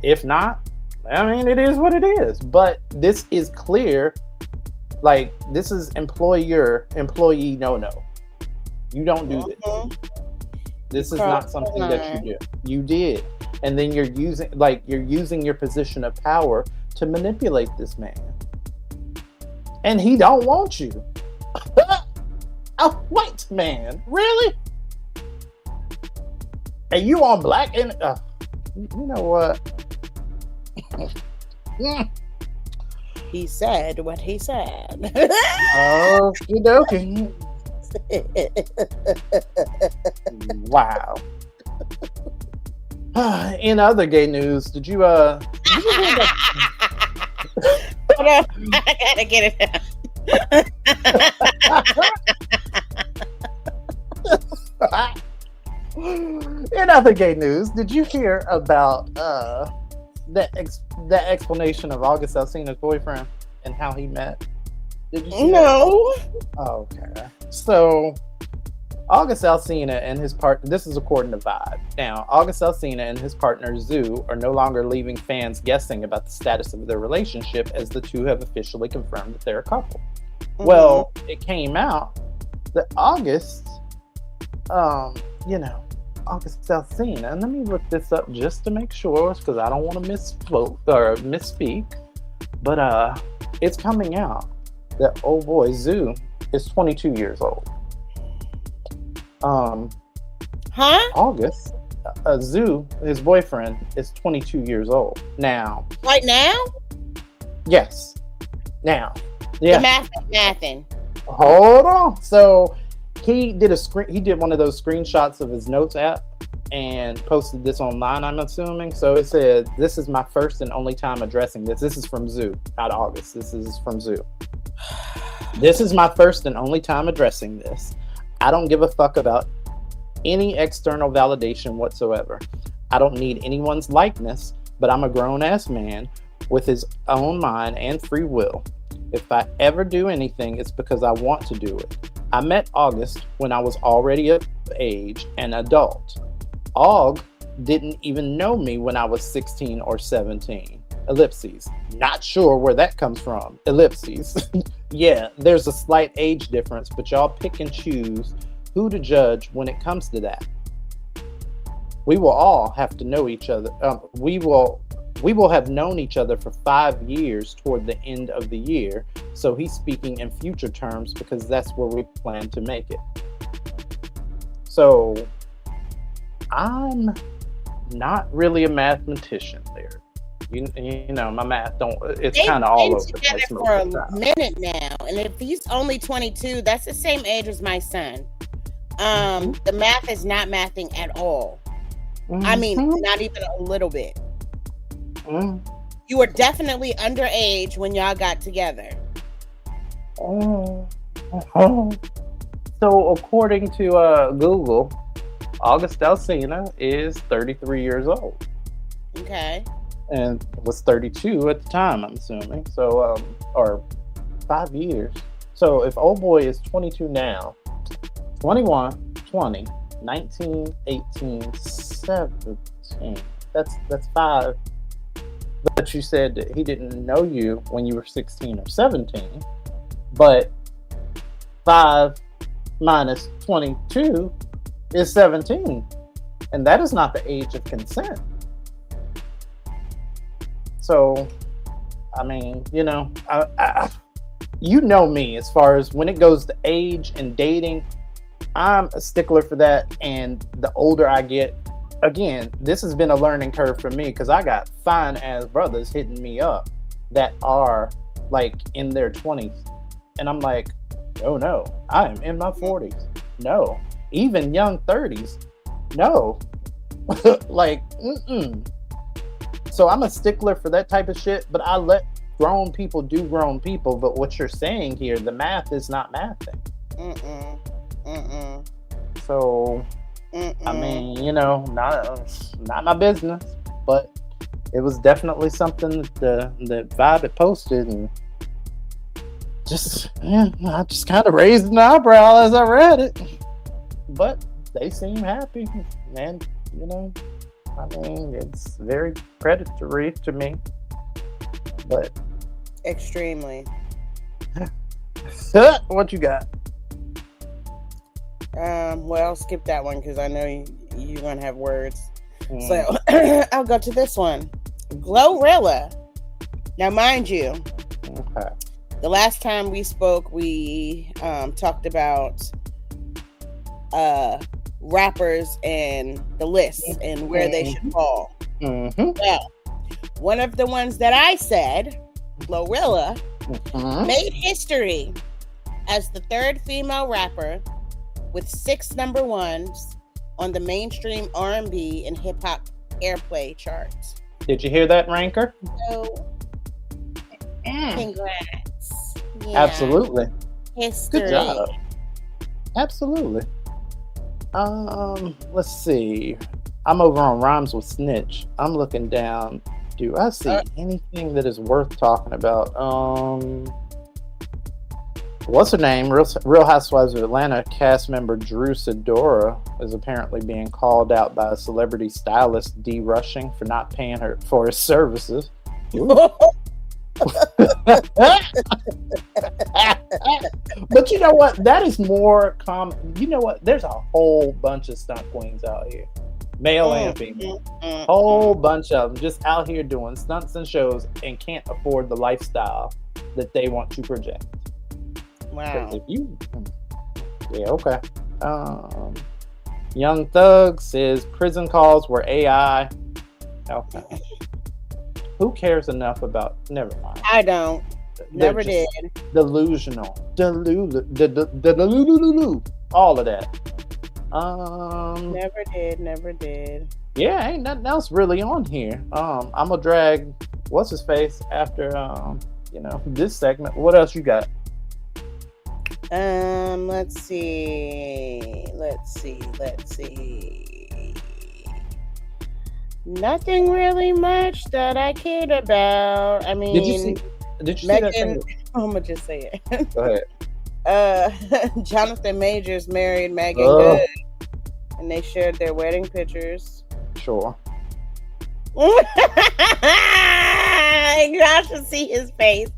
If not, I mean, it is what it is. But this is clear. Like, this is employee no-no. You don't do this. This is not something that you do. You did. And then you're using your position of power to manipulate this man. And he don't want you. A white man, really? And you on black and you know what? He said what he said. Okie dokie. Wow. In other gay news, did you Hold on, I gotta get it out. In other gay news, did you hear about that explanation of August Alsina's boyfriend and how he met? Did you see No. that? Okay. So August Alsina and his partner, this is according to Vibe. Now, August Alsina and his partner Zoo are no longer leaving fans guessing about the status of their relationship, as the two have officially confirmed that they're a couple. Mm-hmm. Well, it came out that August Alsina, and let me look this up just to make sure, because I don't want to misspeak, but it's coming out that old boy Zoo is 22 years old. August, Zoo, his boyfriend, is 22 years old now. Right now? Yes. Now. Yeah. The mathing. Hold on. So he did one of those screenshots of his notes app and posted this online, I'm assuming. So it said, "This is my first and only time addressing this." This is from Zoo, not August. This is from Zoo. "This is my first and only time addressing this. I don't give a fuck about any external validation whatsoever. I don't need anyone's likeness, but I'm a grown-ass man with his own mind and free will. If I ever do anything, it's because I want to do it. I met August when I was already of age and adult. Aug didn't even know me when I was 16 or 17. Ellipses. Not sure where that comes from. Ellipses. Yeah, there's a slight age difference, but y'all pick and choose who to judge when it comes to that. We will all have to know each other. We will have known each other for 5 years toward the end of the year. So he's speaking in future terms because that's where we plan to make it." So I'm not really a mathematician there. You know, my math it's kind of all over the place. They've been together for a minute now, and if he's only 22, that's the same age as my son. The math is not mathing at all. I mean, not even a little bit. You were definitely underage when y'all got together. So according to Google, August Alsina is 33 years old. Okay. And was 32 at the time, I'm assuming. So, or 5 years. So if old boy is 22 now, 21, 20, 19, 18, 17. That's 5. But you said that he didn't know you when you were 16 or 17. But 5 minus 22 is 17. And that is not the age of consent. So, I mean, you know, you know me as far as when it goes to age and dating, I'm a stickler for that. And the older I get, again, this has been a learning curve for me because I got fine ass brothers hitting me up that are like in their 20s. And I'm like, oh no, I am in my 40s. No, even young 30s. No, like, So I'm a stickler for that type of shit, but I let grown people do grown people. But what you're saying here, the math is not mathing. So, I mean, you know, not my business, but it was definitely something that Vibe had posted, and I just kind of raised an eyebrow as I read it. But they seem happy, and you know, I mean, it's very predatory to me, but extremely. What you got? Well, skip that one because I know you're gonna have words. Mm. So I'll go to this one. Glorilla. Now, mind you, Okay. the last time we spoke, we talked about rappers and the list and where they should fall. Mm-hmm. Well, one of the ones that I said, Glorilla, made history as the third female rapper with 6 number ones on the mainstream R&B and hip hop airplay charts. Did you hear that, Ranker? So, congrats. Yeah. Absolutely. History. Good job. Absolutely. Let's see. I'm over on Rhymes with Snitch. I'm looking down. Do I see anything that is worth talking about? What's her name? Real Housewives of Atlanta cast member Drew Sidora is apparently being called out by a celebrity stylist, D. Rushing, for not paying her for his services. But you know what? That is more common. You know what? There's a whole bunch of stunt queens out here, male and female. Whole bunch of them just out here doing stunts and shows and can't afford the lifestyle that they want to project. Wow. If you, yeah, okay. Young Thug says prison calls were AI. Okay. Who cares enough about? Never mind. I don't. Never did. Delusional. All of that. Never did. Yeah, ain't nothing else really on here. I'm gonna drag what's his face after this segment. What else you got? Let's see. Nothing really much that I cared about. I mean, did you Megan, see that thing? I'm gonna just say it. Go ahead. Jonathan Majors married Megan Good, and they shared their wedding pictures. Sure. Y'all should see his face.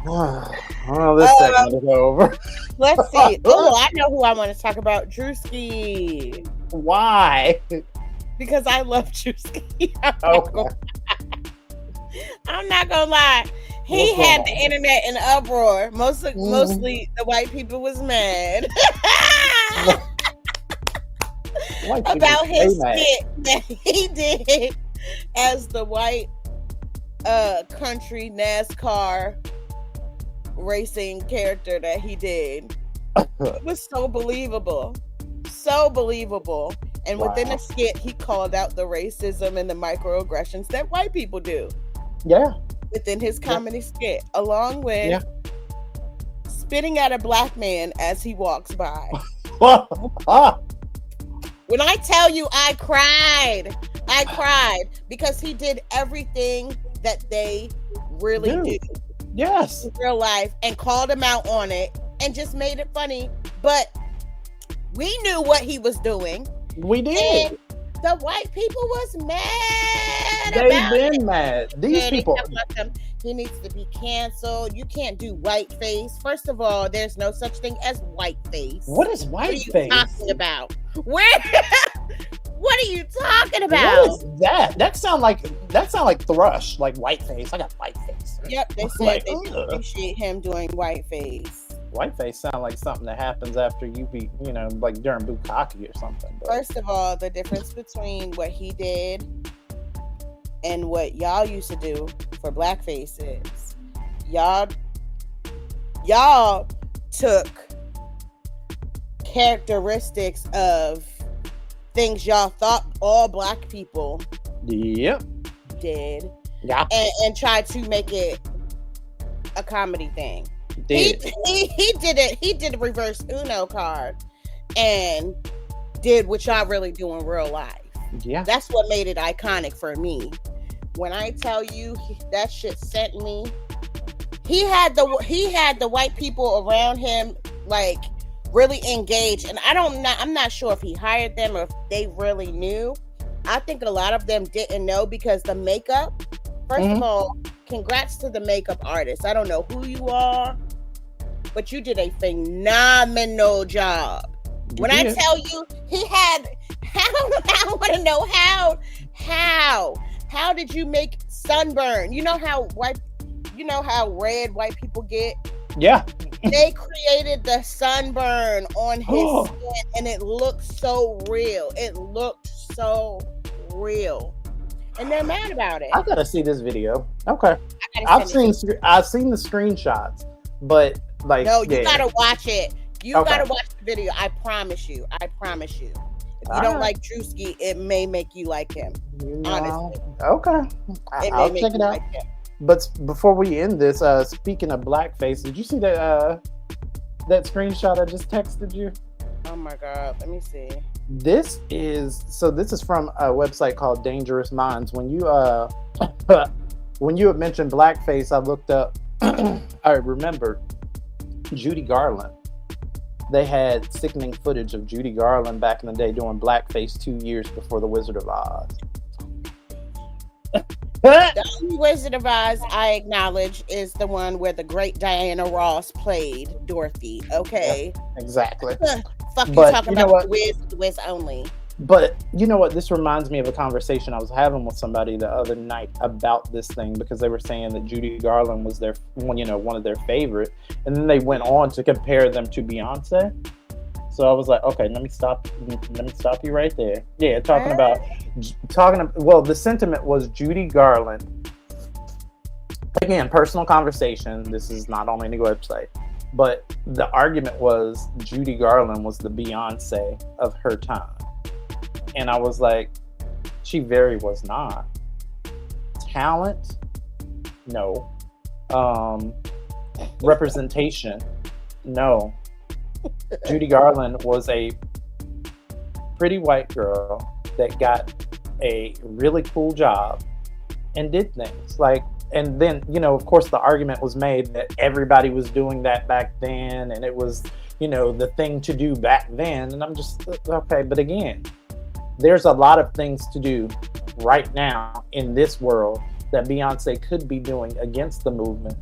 Well, this segment is over. Let's see. Oh, I know who I want to talk about. Drewski. Why? Because I love Drewski. Okay. I'm not gonna lie. He had the internet in uproar. Mostly the white people was mad about his skit that he did as the white country NASCAR racing character that he did. It was so believable. And within the skit, he called out the racism and the microaggressions that white people do. Yeah. Within his comedy skit, along with spitting at a black man as he walks by. When I tell you I cried because he did everything that they really do. Yes. In real life, and called him out on it and just made it funny. But we knew what he was doing. We did. And the white people was mad. They've been mad. These people. He needs to be canceled. You can't do whiteface. First of all, there's no such thing as whiteface. What is whiteface? What are you talking about? Where? What are you talking about? What is that? That sound like thrush, like whiteface. I got whiteface. Yep, they said they didn't appreciate him doing whiteface. Whiteface sound like something that happens after you be, like during bukkake or something. But. First of all, the difference between what he did and what y'all used to do for blackface is y'all took characteristics of things y'all thought all black people did and tried to make it a comedy thing. He did it. He did a reverse Uno card and did what y'all really do in real life. Yeah, that's what made it iconic for me. When I tell you that shit sent me, he had the white people around him like really engaged, and I'm not sure if he hired them or if they really knew. I think a lot of them didn't know because the makeup. First of all, congrats to the makeup artist. I don't know who you are, but you did a phenomenal job. When I tell you, he had, I want to know how did you make sunburn? You know how red white people get? Yeah. They created the sunburn on his skin, and it looked so real. And they're mad about it. I gotta see this video. Okay. I've seen the screenshots, but like, no, you gotta watch it. You gotta watch the video. I promise you. If you don't like Drewski, it may make you like him. Honestly. Okay. I'll check it out. Like him. But before we end this, speaking of blackface, did you see that screenshot I just texted you? Oh my God, let me see. This is from a website called Dangerous Minds. When you when you had mentioned blackface, I looked up. I remember Judy Garland. They had sickening footage of Judy Garland back in the day doing blackface 2 years before The Wizard of Oz. The only Wizard of Oz I acknowledge is the one where the great Diana Ross played Dorothy. Okay. Yeah, exactly. Fuck you talking about the Wiz only. But you know what? This reminds me of a conversation I was having with somebody the other night about this thing, because they were saying that Judy Garland was one of their favorite, and then they went on to compare them to Beyonce. So I was like, okay, let me stop you right there. Yeah, well, the sentiment was Judy Garland. Again, personal conversation. This is not on any website. But the argument was Judy Garland was the Beyonce of her time. And I was like, she very was not. Talent? No. Representation? No. Judy Garland was a pretty white girl that got a really cool job and did things and then, of course, the argument was made that everybody was doing that back then, and it was, the thing to do back then. And I'm just, okay, but again, there's a lot of things to do right now in this world that Beyonce could be doing against the movement,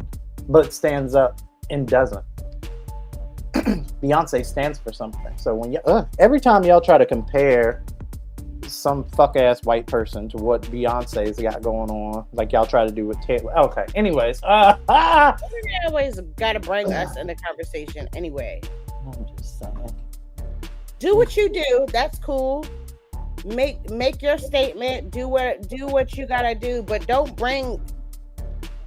but stands up and doesn't. Beyonce stands for something. So when every time y'all try to compare some fuck ass white person to what Beyonce's got going on, like y'all try to do with Taylor. Okay. Anyways, you always gotta bring us in the conversation anyway. I'm just saying. Do what you do. That's cool. Make your statement. Do what you gotta do, but don't bring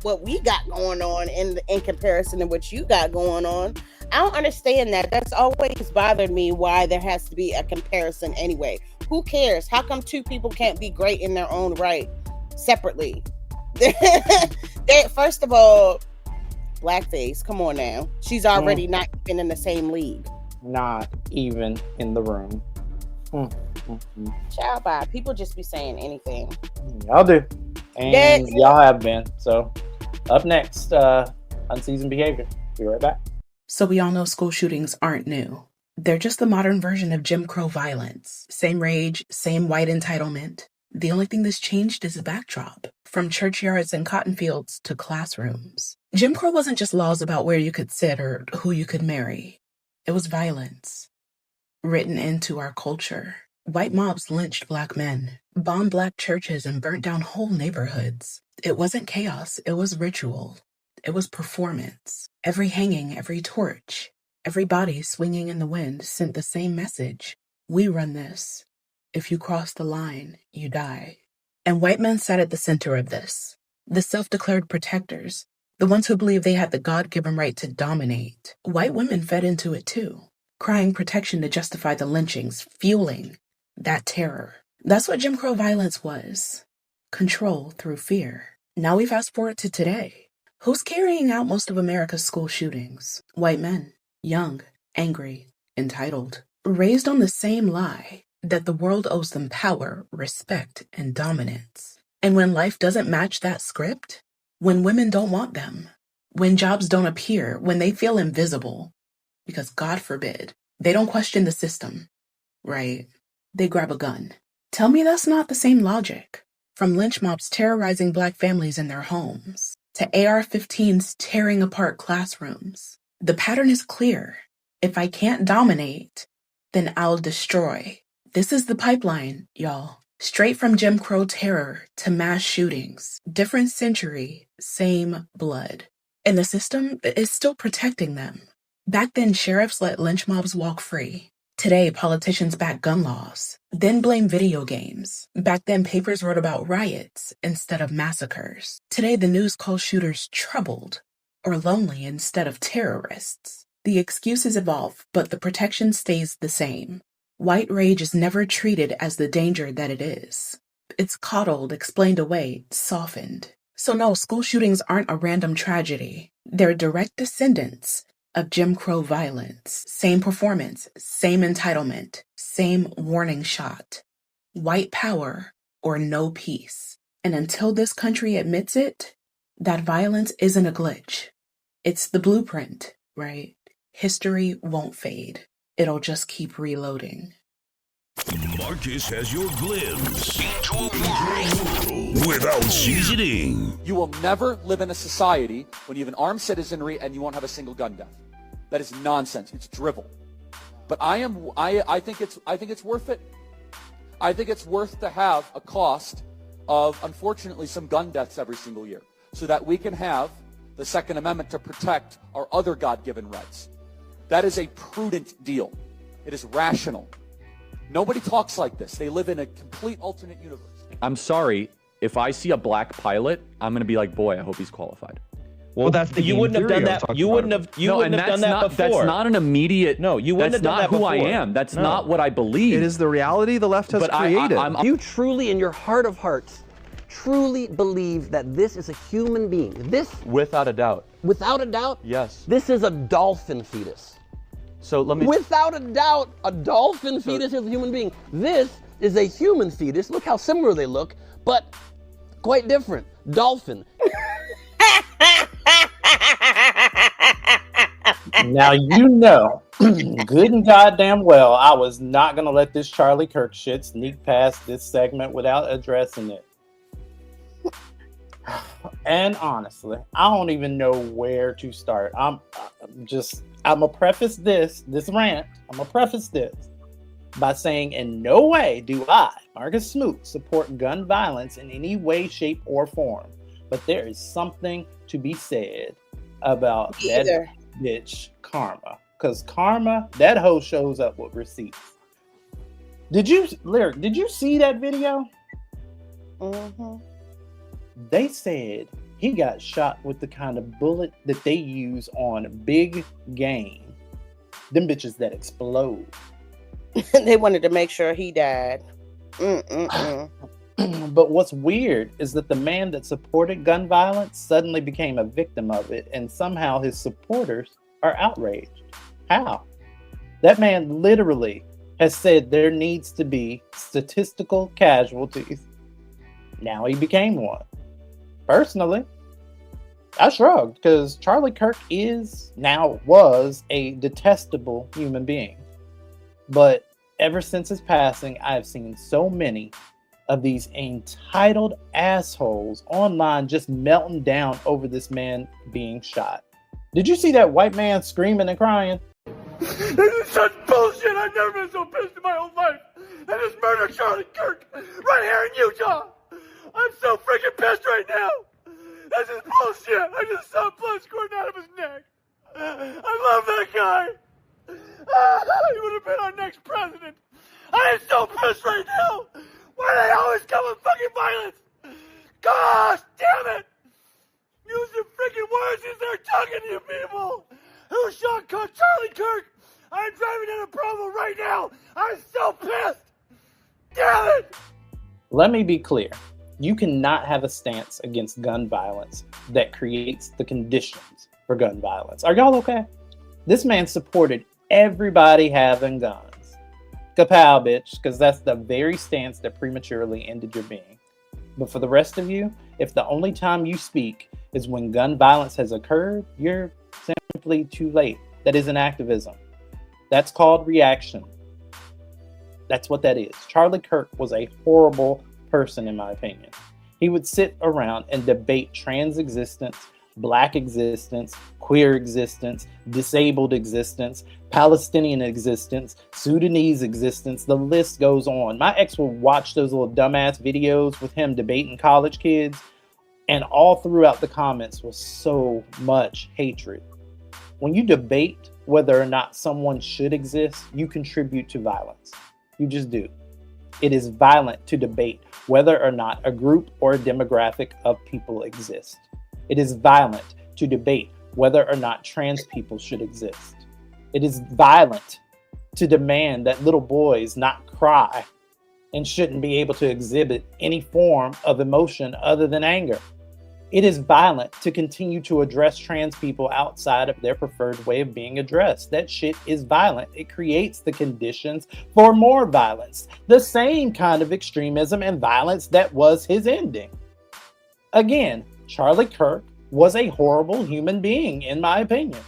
what we got going on in comparison to what you got going on. I don't understand that. That's always bothered me, why there has to be a comparison anyway. Who cares? How come two people can't be great in their own right separately? First of all, blackface, come on now. She's already not even in the same league. Not even in the room. Ciao, bye. People just be saying anything. Y'all do. And y'all have been. So up next, unseasoned behavior. Be right back. So we all know school shootings aren't new. They're just the modern version of Jim Crow violence. Same rage, same white entitlement. The only thing that's changed is the backdrop, from churchyards and cotton fields to classrooms. Jim Crow wasn't just laws about where you could sit or who you could marry. It was violence, written into our culture. White mobs lynched Black men, bombed Black churches, and burnt down whole neighborhoods. It wasn't chaos, it was ritual. It was performance. Every hanging, every torch, every body swinging in the wind sent the same message. We run this. If you cross the line, you die. And white men sat at the center of this. The self-declared protectors, the ones who believed they had the God-given right to dominate. White women fed into it too, crying protection to justify the lynchings, fueling that terror. That's what Jim Crow violence was. Control through fear. Now we fast forward to today. Who's carrying out most of America's school shootings? White men. Young, angry, entitled. Raised on the same lie that the world owes them power, respect, and dominance. And when life doesn't match that script, when women don't want them, when jobs don't appear, when they feel invisible, because God forbid, they don't question the system, right? They grab a gun. Tell me that's not the same logic. From lynch mobs terrorizing Black families in their homes, to AR-15s tearing apart classrooms, The pattern is clear. If I can't dominate, then I'll destroy. This is the pipeline, y'all. Straight from Jim Crow terror to mass shootings. Different century, same blood. And the system is still protecting them. Back then, sheriffs let lynch mobs walk free. Today, politicians back gun laws, then blame video games. Back then, papers wrote about riots instead of massacres. Today, the news calls shooters troubled or lonely instead of terrorists. The excuses evolve, but the protection stays the same. White rage is never treated as the danger that it is. It's coddled, explained away, softened. So no, school shootings aren't a random tragedy. They're direct descendants of Jim Crow violence. Same performance, same entitlement, same warning shot. White power or no peace. And until this country admits it, that violence isn't a glitch. It's the blueprint, right? History won't fade. It'll just keep reloading. Marcus has your glimpse into a world without seasoning. You will never live in a society when you have an armed citizenry and you won't have a single gun death. That is nonsense. It's drivel. But I think it's worth it. I think it's worth to have a cost of, unfortunately, some gun deaths every single year, so that we can have the Second Amendment to protect our other God-given rights. That is a prudent deal. It is rational. Nobody talks like this. They live in a complete alternate universe. I'm sorry, if I see a black pilot, I'm going to be like, boy, I hope he's qualified. Well, that's the you wouldn't have done that. You wouldn't have done that before. That's not an immediate. No, you wouldn't have done that before. That's not who I am. That's not what I believe. It is the reality the left has created. You truly, in your heart of hearts, truly believe that this is a human being. This, without a doubt. Without a doubt. Yes. This is a dolphin fetus. So let me. Without a doubt, a dolphin fetus is a human being. This is a human fetus. Look how similar they look, but quite different. Dolphin. Now you know, good and goddamn well, I was not going to let this Charlie Kirk shit sneak past this segment without addressing it. And honestly, I don't even know where to start. I'm gonna preface this rant. I'm gonna preface this by saying in no way do I, Marcus Smoot, support gun violence in any way, shape, or form. But there is something to be said about that bitch Karma. Because Karma, that hoe shows up with receipts. Did you see that video? Mm-hmm. They said he got shot with the kind of bullet that they use on big game. Them bitches that explode. They wanted to make sure he died. But what's weird is that the man that supported gun violence suddenly became a victim of it, and somehow his supporters are outraged. How? That man literally has said there needs to be statistical casualties. Now he became one. Personally, I shrugged, because Charlie Kirk was a detestable human being. But ever since his passing, I have seen so many of these entitled assholes online just melting down over this man being shot. Did you see that white man screaming and crying? This is such bullshit! I've never been so pissed in my whole life! And this murder Charlie Kirk right here in Utah! I'm so freaking pissed right now! This is bullshit! I just saw blood squirting out of his neck! I love that guy! He would have been our next president! I am so pissed right now! Why do they always come with fucking violence? Gosh damn it! Use your freaking words as they're talking to you people! Who shot Charlie Kirk? I'm driving in a Provo right now! I'm so pissed! Damn it! Let me be clear. You cannot have a stance against gun violence that creates the conditions for gun violence. Are y'all okay? This man supported everybody having guns. Kapow, bitch, because that's the very stance that prematurely ended your being. But for the rest of you, if the only time you speak is when gun violence has occurred, you're simply too late. That isn't activism. That's called reaction. That's what that is. Charlie Kirk was a horrible person, in my opinion. He would sit around and debate trans existence Black existence, queer existence, disabled existence, Palestinian existence, Sudanese existence. The list goes on. My ex will watch those little dumbass videos with him debating college kids, and all throughout the comments was so much hatred. When you debate whether or not someone should exist, you contribute to violence. You just do. It is violent to debate whether or not a group or a demographic of people exist. It is violent to debate whether or not trans people should exist. It is violent to demand that little boys not cry and shouldn't be able to exhibit any form of emotion other than anger. It is violent to continue to address trans people outside of their preferred way of being addressed. That shit is violent. It creates the conditions for more violence. The same kind of extremism and violence that was his ending. Again, Charlie Kirk was a horrible human being, in my opinion.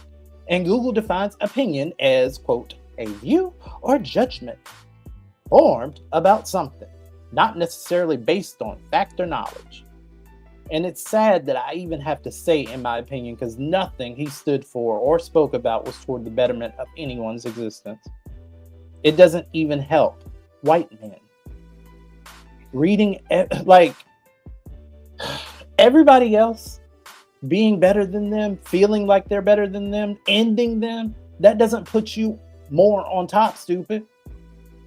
And Google defines opinion as, quote, a view or judgment formed about something, not necessarily based on fact or knowledge. And it's sad that I even have to say, in my opinion, because nothing he stood for or spoke about was toward the betterment of anyone's existence. It doesn't even help white men. Reading, like, everybody else being better than them, feeling like they're better than them, ending them, that doesn't put you more on top, stupid.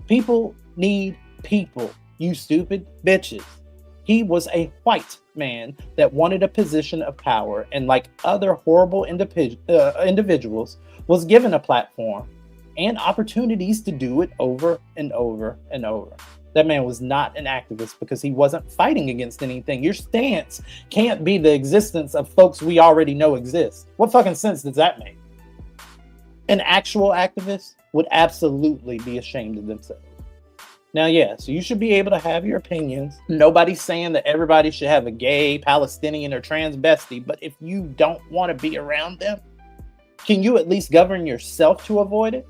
People need people, you stupid bitches. He was a white man that wanted a position of power, and like other horrible individuals, was given a platform and opportunities to do it over and over and over. That man was not an activist because he wasn't fighting against anything. Your stance can't be the existence of folks we already know exist. What fucking sense does that make? An actual activist would absolutely be ashamed of themselves. Now, yes, you should be able to have your opinions. Nobody's saying that everybody should have a gay, Palestinian, or trans bestie, but if you don't want to be around them, can you at least govern yourself to avoid it?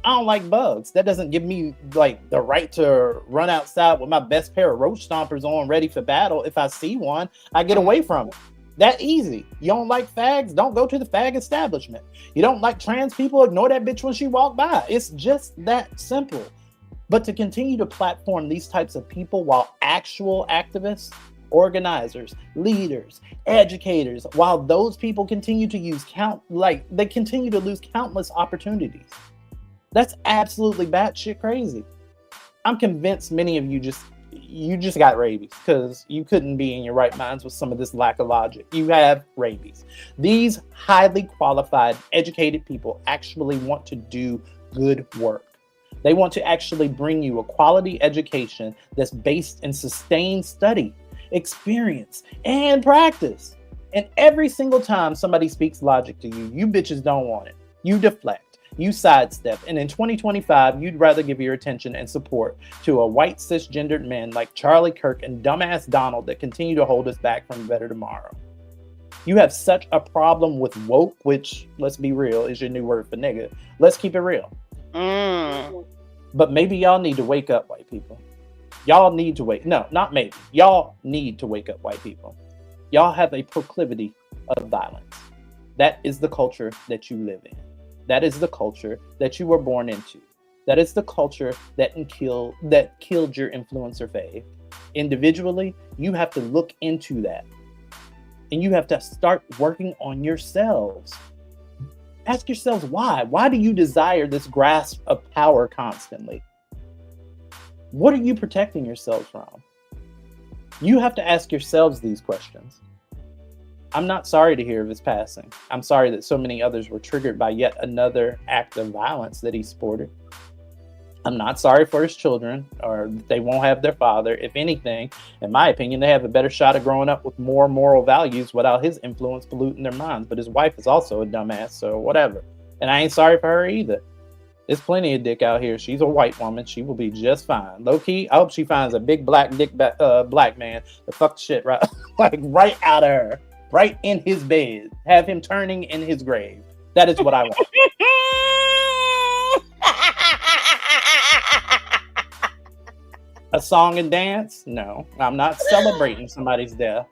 I don't like bugs. That doesn't give me like the right to run outside with my best pair of roach stompers on, ready for battle. If I see one, I get away from it. That easy. You don't like fags? Don't go to the fag establishment. You don't like trans people? Ignore that bitch when she walk by. It's just that simple. But to continue to platform these types of people while actual activists, organizers, leaders, educators, while those people continue to use they continue to lose countless opportunities. That's absolutely batshit crazy. I'm convinced many of you just got rabies because you couldn't be in your right minds with some of this lack of logic. You have rabies. These highly qualified, educated people actually want to do good work. They want to actually bring you a quality education that's based in sustained study, experience, and practice. And every single time somebody speaks logic to you, you bitches don't want it. You deflect, you sidestep, and in 2025, you'd rather give your attention and support to a white cisgendered man like Charlie Kirk and dumbass Donald that continue to hold us back from a better tomorrow. You have such a problem with woke, which, let's be real, is your new word for nigga. Let's keep it real. But maybe y'all need to wake up, white people. Y'all need to wake. No, not maybe. Y'all need to wake up, white people. Y'all have a proclivity of violence. That is the culture that you live in. That is the culture that you were born into. That is the culture that killed your influencer fave. Individually, you have to look into that. And you have to start working on yourselves. Ask yourselves why. Why do you desire this grasp of power constantly? What are you protecting yourselves from? You have to ask yourselves these questions. I'm not sorry to hear of his passing. I'm sorry that so many others were triggered by yet another act of violence that he sported. I'm not sorry for his children, or they won't have their father. If anything, in my opinion, they have a better shot of growing up with more moral values without his influence polluting their minds. But his wife is also a dumbass, so whatever. And I ain't sorry for her either. There's plenty of dick out here. She's a white woman. She will be just fine. Low key, I hope she finds a big black dick black man to fuck the shit right, like right out of her, right in his bed. Have him turning in his grave. That is what I want. A song and dance? No, I'm not celebrating somebody's death.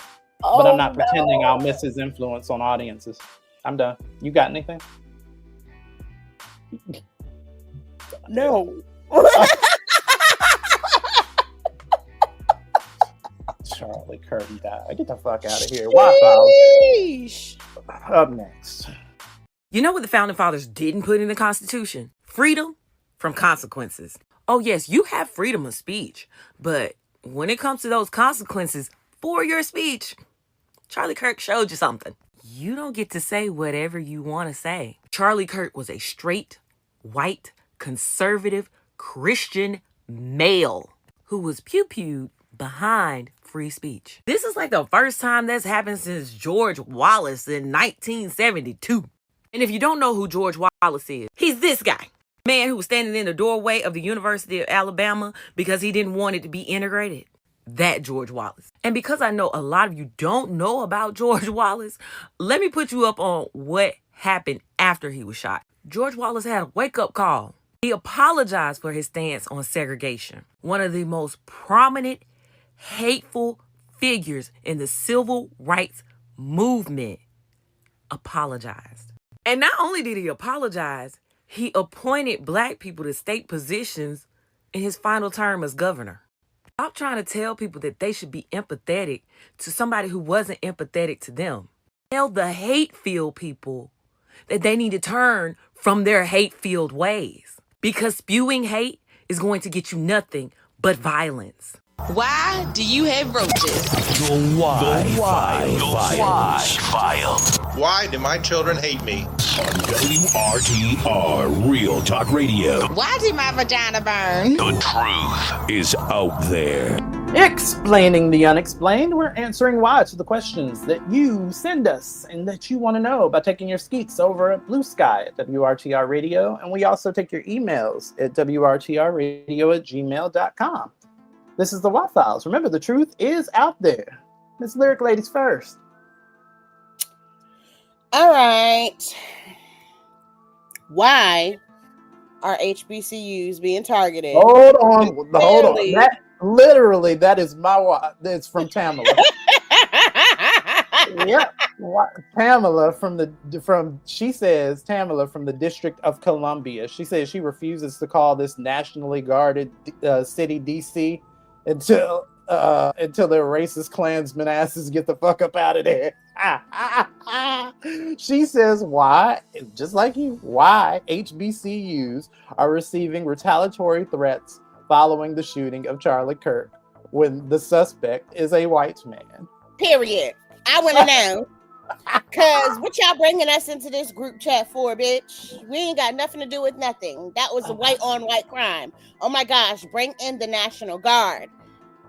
but I'm not pretending I'll miss his influence on audiences. I'm done. You got anything? No. Charlie Kirk died. Get the fuck out of here. Wi-Fi. Up next. You know what the Founding Fathers didn't put in the Constitution? Freedom from consequences. Oh, yes, you have freedom of speech, but when it comes to those consequences for your speech, Charlie Kirk showed you something. You don't get to say whatever you want to say. Charlie Kirk was a straight, white, conservative, Christian male who was pew-pewed behind free speech. This is like the first time that's happened since George Wallace in 1972. And if you don't know who George Wallace is, he's this guy. Man who was standing in the doorway of the University of Alabama because he didn't want it to be integrated. That George Wallace. And because I know a lot of you don't know about George Wallace, let me put you up on what happened after he was shot. George Wallace had a wake-up call. He apologized for his stance on segregation. One of the most prominent, hateful figures in the civil rights movement apologized. And not only did he apologize, he appointed black people to state positions in his final term as governor. Stop trying to tell people that they should be empathetic to somebody who wasn't empathetic to them. Tell the hate-filled people that they need to turn from their hate-filled ways. Because spewing hate is going to get you nothing but violence. Why do you have roaches? The Why File. Why do my children hate me? On WRTR Real Talk Radio. Why did my vagina burn? The truth is out there. Explaining the unexplained, we're answering why to the questions that you send us and that you want to know by taking your skeets over at Blue Sky at WRTR Radio. And we also take your emails at WRTRradio@gmail.com. This is the Why Files. Remember, the truth is out there. Miss Lyric Ladies first. All right. Why are HBCUs being targeted? Hold on. That literally, that is my why. It's from Tamala. Yep. Tamala from the District of Columbia. She says she refuses to call this nationally guarded city DC until their racist Klansman asses get the fuck up out of there. She says why, just like you, why HBCUs are receiving retaliatory threats following the shooting of Charlie Kirk when the suspect is a white man. Period. I want to know. Because what y'all bringing us into this group chat for, bitch? We ain't got nothing to do with nothing. That was a white on white crime. Oh my gosh, bring in the National Guard.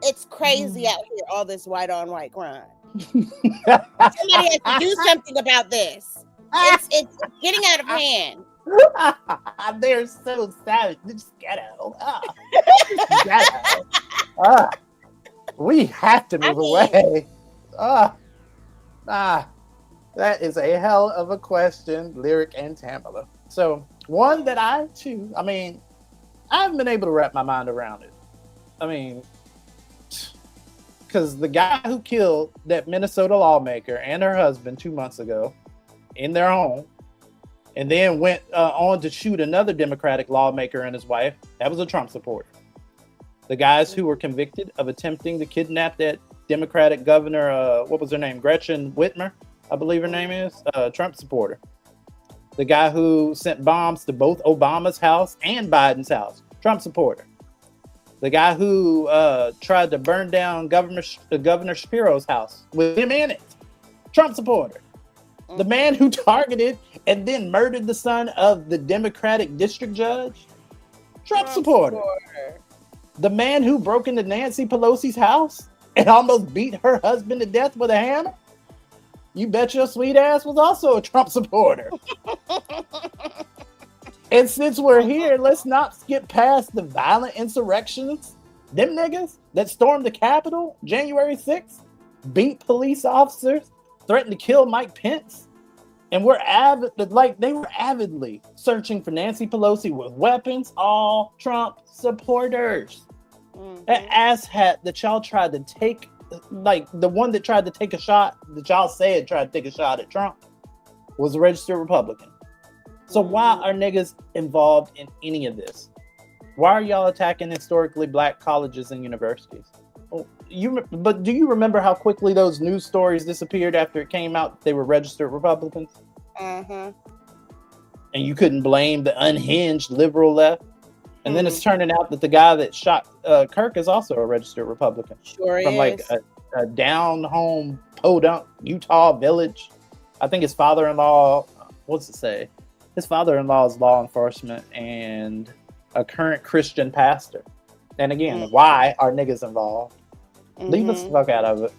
It's crazy out here, all this white on white crime. Somebody has to do something about this. It's getting out of hand. They're so savage. It's ghetto. Ghetto. We have to move away. That is a hell of a question, Lyric and Tamala. So one that I haven't been able to wrap my mind around it. Because the guy who killed that Minnesota lawmaker and her husband 2 months ago in their home, and then went on to shoot another Democratic lawmaker and his wife, that was a Trump supporter. The guys who were convicted of attempting to kidnap that Democratic governor, what was her name? Gretchen Whitmer, I believe her name is, Trump supporter. The guy who sent bombs to both Obama's house and Biden's house, Trump supporter. The guy who tried to burn down Governor Shapiro's house with him in it, Trump supporter. The man who targeted and then murdered the son of the Democratic district judge, Trump supporter. The man who broke into Nancy Pelosi's house and almost beat her husband to death with a hammer, you bet your sweet ass was also a Trump supporter. And since we're here, let's not skip past the violent insurrections. Them niggas that stormed the Capitol January 6th, beat police officers, threatened to kill Mike Pence. And they were avidly searching for Nancy Pelosi with weapons, all Trump supporters. That asshat that y'all tried to take like the one that tried to take a shot, that y'all said tried to take a shot at Trump, was a registered Republican. So why are niggas involved in any of this? Why are y'all attacking historically black colleges and universities? But do you remember how quickly those news stories disappeared after it came out that they were registered Republicans? Mm-hmm. And you couldn't blame the unhinged liberal left. And then it's turning out that the guy that shot Kirk is also a registered Republican. Sure from is. like a down home podunk Utah village. I think his father-in-law, what's it say? His father-in-law is law enforcement and a current Christian pastor. And again, why are niggas involved? Leave us the fuck out of it.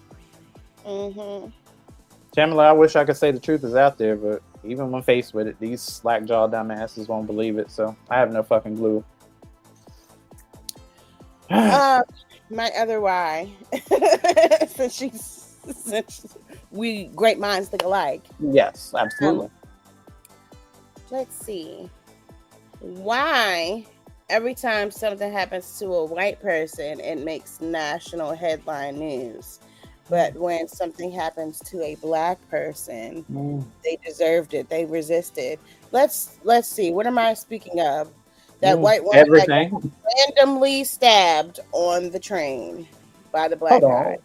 Tamala, I wish I could say the truth is out there, but even when faced with it, these slack-jawed dumbasses won't believe it, so I have no fucking clue. My other why, since we great minds think alike. Yes, absolutely. Let's see. Why every time something happens to a white person, it makes national headline news, but when something happens to a black person, they deserved it. They resisted. Let's see. What am I speaking of? That white woman that got randomly stabbed on the train by the black guy.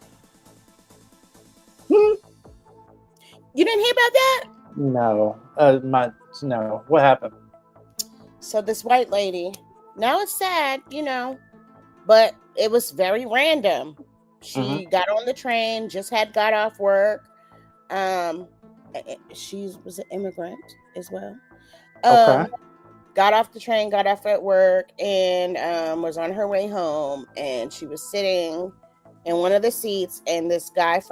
You didn't hear about that? No. No. What happened? So this white lady, now it's sad, but it was very random. She got on the train, just got off work. She was an immigrant as well. Okay. Got off the train, got off at work, and was on her way home. And she was sitting in one of the seats, and this guy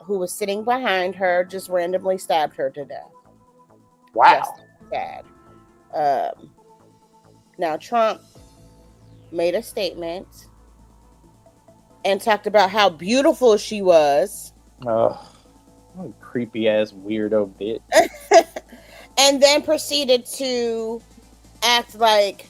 who was sitting behind her just randomly stabbed her to death. Wow. Just sad. Now Trump made a statement and talked about how beautiful she was. Oh, what a creepy ass weirdo bitch. And then proceeded to act like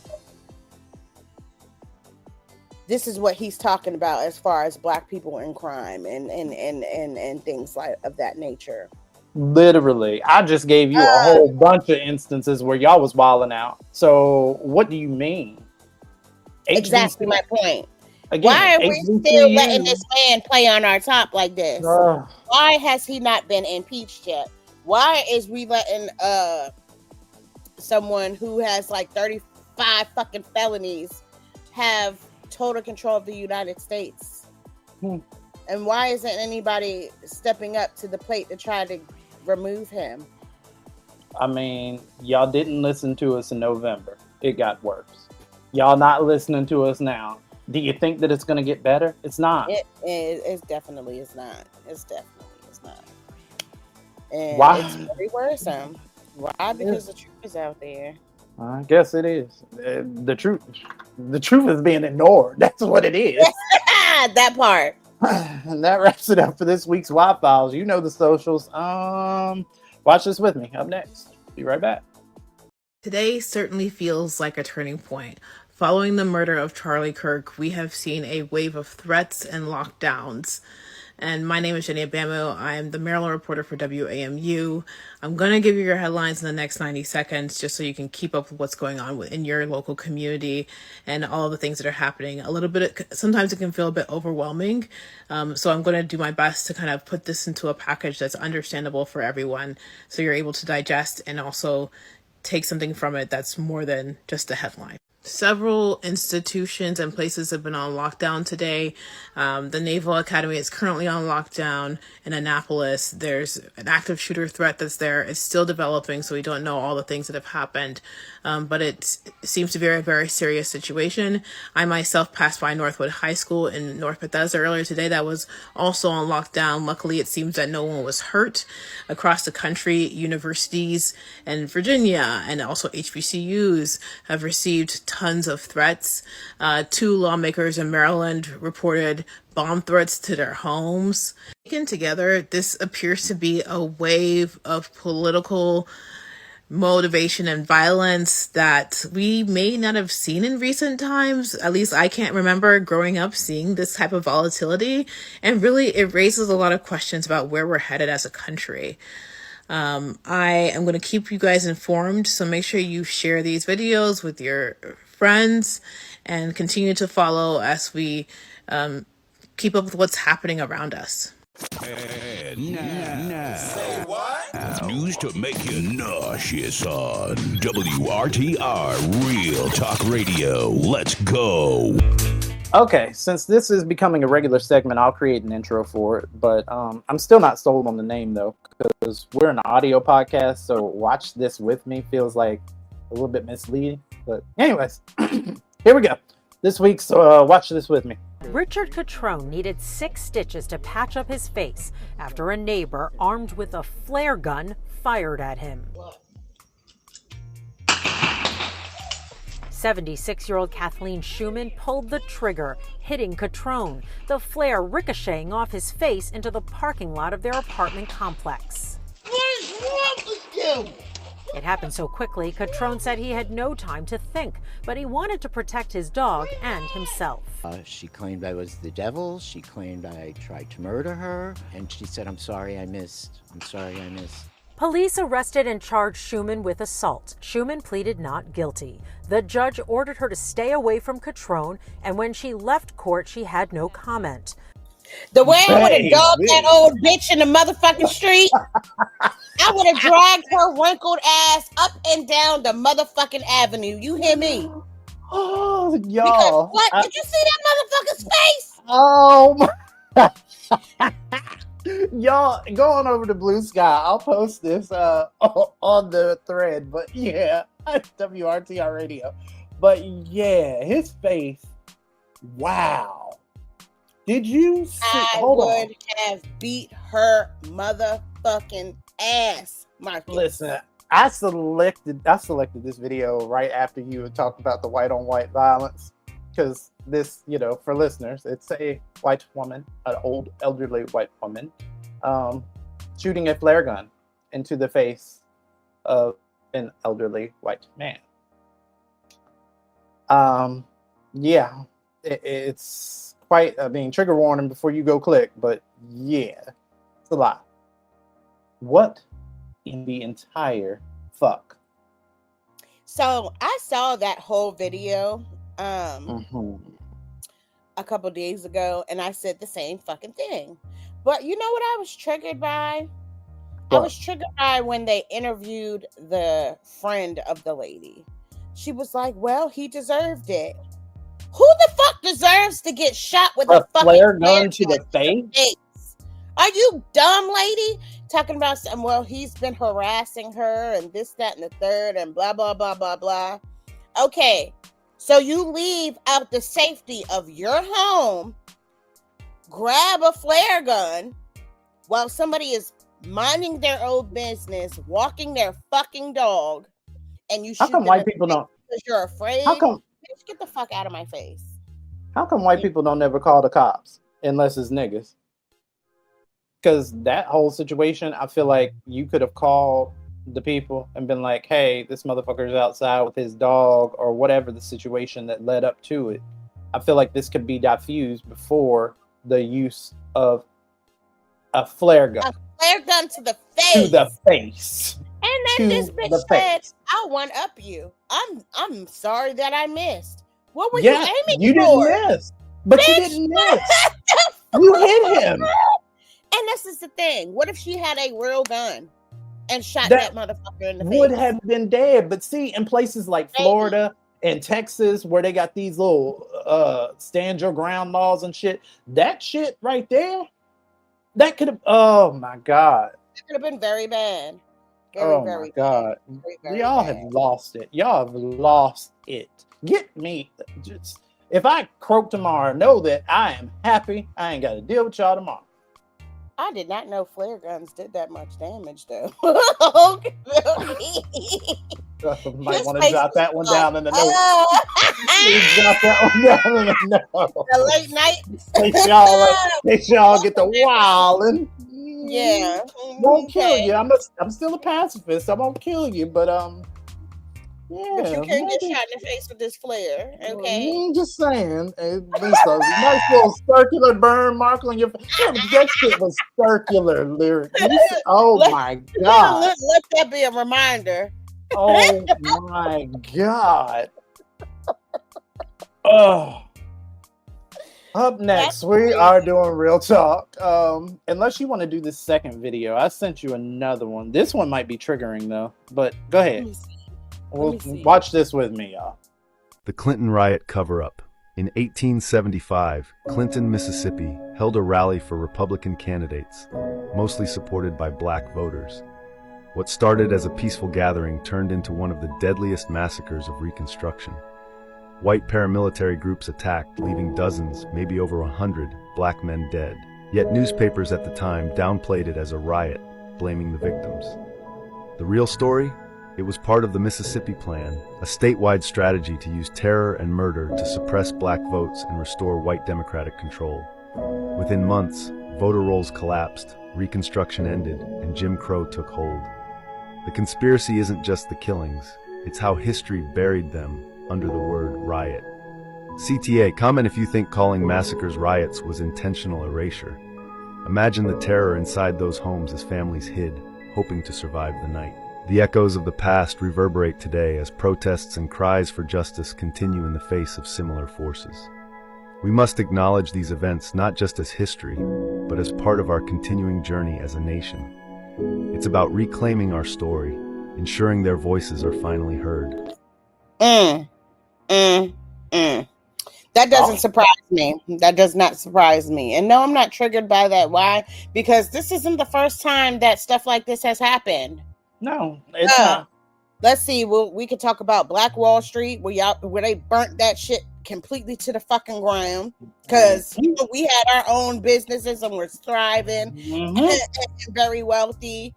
this is what he's talking about as far as black people in crime and things like of that nature. Literally, I just gave you a whole bunch of instances where y'all was wilding out. So what do you mean? Exactly my point. Again, why are we still letting this man play on our top like this? Why has he not been impeached yet? Why is we letting someone who has like 35 fucking felonies have total control of the United States? And why isn't anybody stepping up to the plate to try to remove him? I mean, y'all didn't listen to us in November. It got worse. Y'all not listening to us now. Do you think that it's going to get better? It's not. It definitely is not. It's definitely is not. And why? It's very worrisome. Why? Because the truth is out there. I guess it is. The truth is being ignored. That's what it is. That part. And that wraps it up for this week's Wild Files. You know the socials. Watch this with me. Up next. Be right back. Today certainly feels like a turning point. Following the murder of Charlie Kirk, we have seen a wave of threats and lockdowns. And my name is Jenny Abamu. I am the Maryland reporter for WAMU. I'm going to give you your headlines in the next 90 seconds just so you can keep up with what's going on in your local community and all the things that are happening. Sometimes it can feel a bit overwhelming. So I'm going to do my best to kind of put this into a package that's understandable for everyone so you're able to digest and also take something from it that's more than just a headline. Several institutions and places have been on lockdown today. The Naval Academy is currently on lockdown in Annapolis. There's an active shooter threat that's there. It's still developing, so we don't know all the things that have happened. But it seems to be a very serious situation. I myself passed by Northwood High School in North Bethesda earlier today. That was also on lockdown. Luckily, it seems that no one was hurt. Across the country, universities in Virginia and also HBCUs have received tons of threats. 2 lawmakers in Maryland reported bomb threats to their homes. Taken together, this appears to be a wave of political motivation and violence that we may not have seen in recent times. At least I can't remember growing up seeing this type of volatility. And really, it raises a lot of questions about where we're headed as a country. I am going to keep you guys informed, so make sure you share these videos with your friends and continue to follow as we keep up with what's happening around us. And now, news to make you nauseous on WRTR Real Talk Radio. Let's go. Okay, since this is becoming a regular segment, I'll create an intro for it. But I'm still not sold on the name, though, because we're an audio podcast, so watch this with me feels like a little bit misleading. But anyways, here we go. This week's Watch This With Me. Richard Catrone needed 6 stitches to patch up his face after a neighbor armed with a flare gun fired at him. 76-year-old Kathleen Schumann pulled the trigger, hitting Catrone, the flare ricocheting off his face into the parking lot of their apartment complex. What is wrong with you? It happened so quickly, Catrone said he had no time to think, but he wanted to protect his dog and himself. She claimed I was the devil. She claimed I tried to murder her. And she said, I'm sorry I missed. I'm sorry I missed. Police arrested and charged Schumann with assault. Schumann pleaded not guilty. The judge ordered her to stay away from Catrone, and when she left court, she had no comment. The way I would have dogged that old bitch in the motherfucking street, I would have dragged her wrinkled ass up and down the motherfucking avenue. You hear me? Oh, y'all. Because what? Did you see that motherfucker's face? Oh, my. Y'all, go on over to Blue Sky. I'll post this on the thread. But yeah, WRTR Radio. But yeah, his face. Wow. Did you see? I would have beat her motherfucking ass, Marcus. Listen, I selected this video right after you had talked about the white on white violence. Because this, for listeners, it's a white woman, an old elderly white woman, shooting a flare gun into the face of an elderly white man. Yeah, it's quite trigger warning before you go click, but yeah, it's a lot. What in the entire fuck? So I saw that whole video a couple days ago, and I said the same fucking thing. But you know what I was triggered by? What? I was triggered by when they interviewed the friend of the lady. She was like, well, he deserved it. Who the fuck deserves to get shot with a fucking flare gun to the face? Are you dumb, lady? Talking about some, well, he's been harassing her and this, that, and the third, and blah, blah, blah, blah, blah. Okay. So you leave out the safety of your home, grab a flare gun while somebody is minding their own business, walking their fucking dog, and you shoot them. How come white people don't? Because you're afraid. How come? Bitch, get the fuck out of my face. How come white people don't ever call the cops unless it's niggas? Because that whole situation, I feel like you could have called the people and been like, hey, this motherfucker's outside with his dog, or whatever the situation that led up to it. I feel like this could be diffused before the use of a flare gun. A flare gun to the face. To the face. And then this bitch said, I one up you. I'm sorry that I missed. What were you aiming you for? Didn't miss. But bitch, you didn't miss. You hit him. And this is the thing. What if she had a real gun and shot that motherfucker in the face? Would have been dead. But see, in places like Florida and Texas, where they got these little stand your ground laws and shit, that shit right there, that could have, oh my God. That could have been very bad. Very God. Very y'all bad. Have lost it. Y'all have lost it. Get me. Just, if I croak tomorrow, know that I am happy. I ain't got to deal with y'all tomorrow. I did not know flare guns did that much damage, though. Might want to drop that one down in the note. Please drop that one down in the note. The late night. They y'all get the wildin'. Yeah. Won't kill you. I'm still a pacifist. I won't kill you, but yeah. But you can't get maybe. shot in the face with this flare, okay? Just saying. At least a nice little circular burn mark on your face. That shit was circular, lyric. Oh my God. Let that be a reminder. Oh my God. Oh. Up next, we are doing real talk. Unless you want to do this second video, I sent you another one. This one might be triggering though, but go ahead. Watch this with me, y'all. The Clinton riot cover-up. In 1875, Clinton, Mississippi, held a rally for Republican candidates, mostly supported by black voters. What started as a peaceful gathering turned into one of the deadliest massacres of Reconstruction. White paramilitary groups attacked, leaving dozens, maybe over 100, black men dead. Yet newspapers at the time downplayed it as a riot, blaming the victims. The real story? It was part of the Mississippi Plan, a statewide strategy to use terror and murder to suppress black votes and restore white democratic control. Within months, voter rolls collapsed, Reconstruction ended, and Jim Crow took hold. The conspiracy isn't just the killings, it's how history buried them under the word riot. CTA, comment if you think calling massacres riots was intentional erasure. Imagine the terror inside those homes as families hid, hoping to survive the night. The echoes of the past reverberate today as protests and cries for justice continue in the face of similar forces. We must acknowledge these events not just as history, but as part of our continuing journey as a nation. It's about reclaiming our story, ensuring their voices are finally heard. That doesn't surprise me. That does not surprise me. And no, I'm not triggered by that. Why? Because this isn't the first time that stuff like this has happened. No, it's not. Let's see. We could talk about Black Wall Street, where they burnt that shit completely to the fucking ground because we had our own businesses and we're thriving and very wealthy,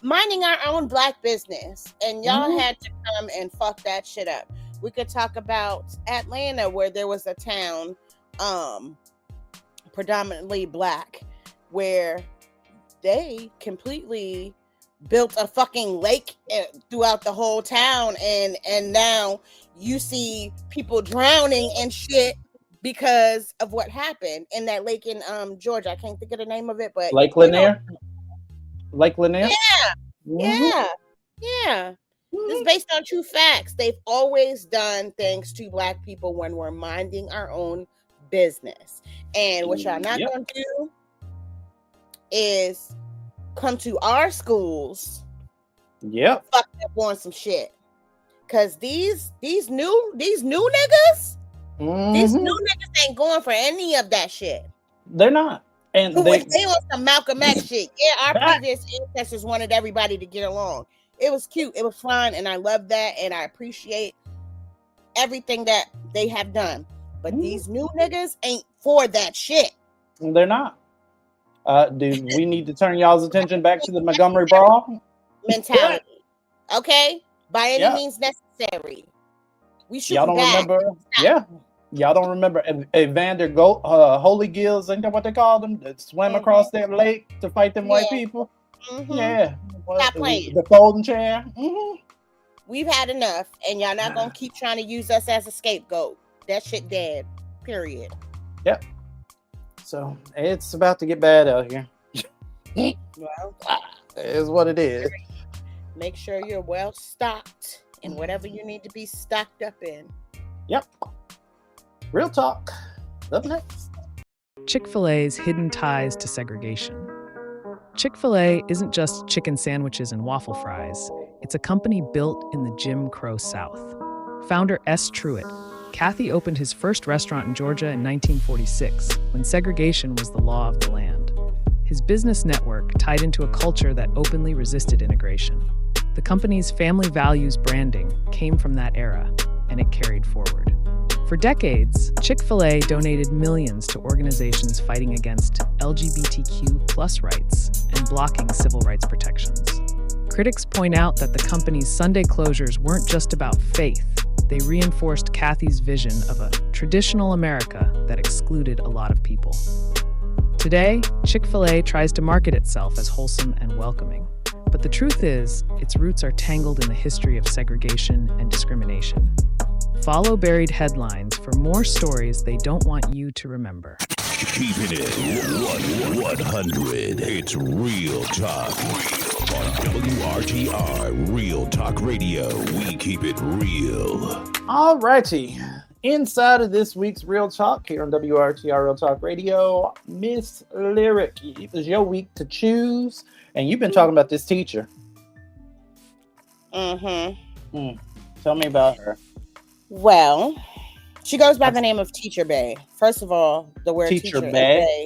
minding our own black business, and y'all had to come and fuck that shit up. We could talk about Atlanta, where there was a town predominantly black, where they completely built a fucking lake throughout the whole town, and now you see people drowning and shit because of what happened in that lake in Georgia. I can't think of the name of it, but Lake Lanier. Lake Lanier. Yeah. This is based on true facts. They've always done things to black people when we're minding our own business. And what y'all not gonna do is come to our schools. Fuck up on some shit. Cause these new niggas, these new niggas ain't going for any of that shit. They're not. And they on some Malcolm X shit. Yeah, our previous ancestors wanted everybody to get along. It was cute. It was fun. And I love that. And I appreciate everything that they have done. But these new niggas ain't for that shit. They're not. Do we need to turn y'all's attention back to the Montgomery Brawl? Mentality. Okay? By any means necessary. We should Y'all don't remember? Yeah. Y'all don't remember Evander Holy Gills, ain't that what they called them? That swam across that lake to fight them white people? Yeah. Stop playing. The folding chair. We've had enough, and y'all not gonna keep trying to use us as a scapegoat. That shit dead. Period. Yep. So it's about to get bad out here. Well, it is what it is. Make sure you're well stocked in whatever you need to be stocked up in. Yep. Real talk. Up next. Chick-fil-A's hidden ties to segregation. Chick-fil-A isn't just chicken sandwiches and waffle fries. It's a company built in the Jim Crow South. Founder S. Truitt, Kathy opened his first restaurant in Georgia in 1946, when segregation was the law of the land. His business network tied into a culture that openly resisted integration. The company's family values branding came from that era, and it carried forward. For decades, Chick-fil-A donated millions to organizations fighting against LGBTQ+ rights and blocking civil rights protections. Critics point out that the company's Sunday closures weren't just about faith. They reinforced Kathy's vision of a traditional America that excluded a lot of people. Today, Chick-fil-A tries to market itself as wholesome and welcoming. But the truth is, its roots are tangled in the history of segregation and discrimination. Follow Buried Headlines for more stories they don't want you to remember. Keeping it 100. It's Real Talk. On WRTR, Real Talk Radio. We keep it real. All righty. Inside of this week's Real Talk here on WRTR Real Talk Radio, Miss Lyric, it was your week to choose, and you've been talking about this teacher. Tell me about her. Well, she goes by the name of Teacher Bae. First of all, the word teacher and bae.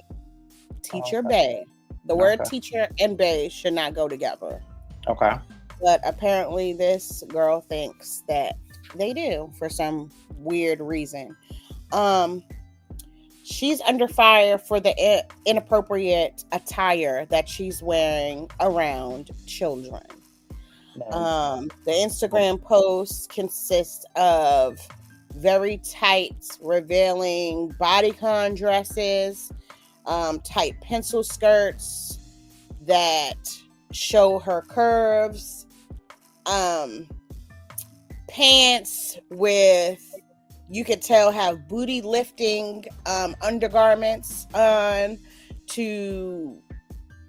Teacher bae. The word teacher and bae should not go together. Okay. But apparently this girl thinks that they do for some weird reason. She's under fire for the inappropriate attire that she's wearing around children. The Instagram post consists of very tight, revealing bodycon dresses, tight pencil skirts that show her curves, pants with, you could tell, have booty lifting undergarments on to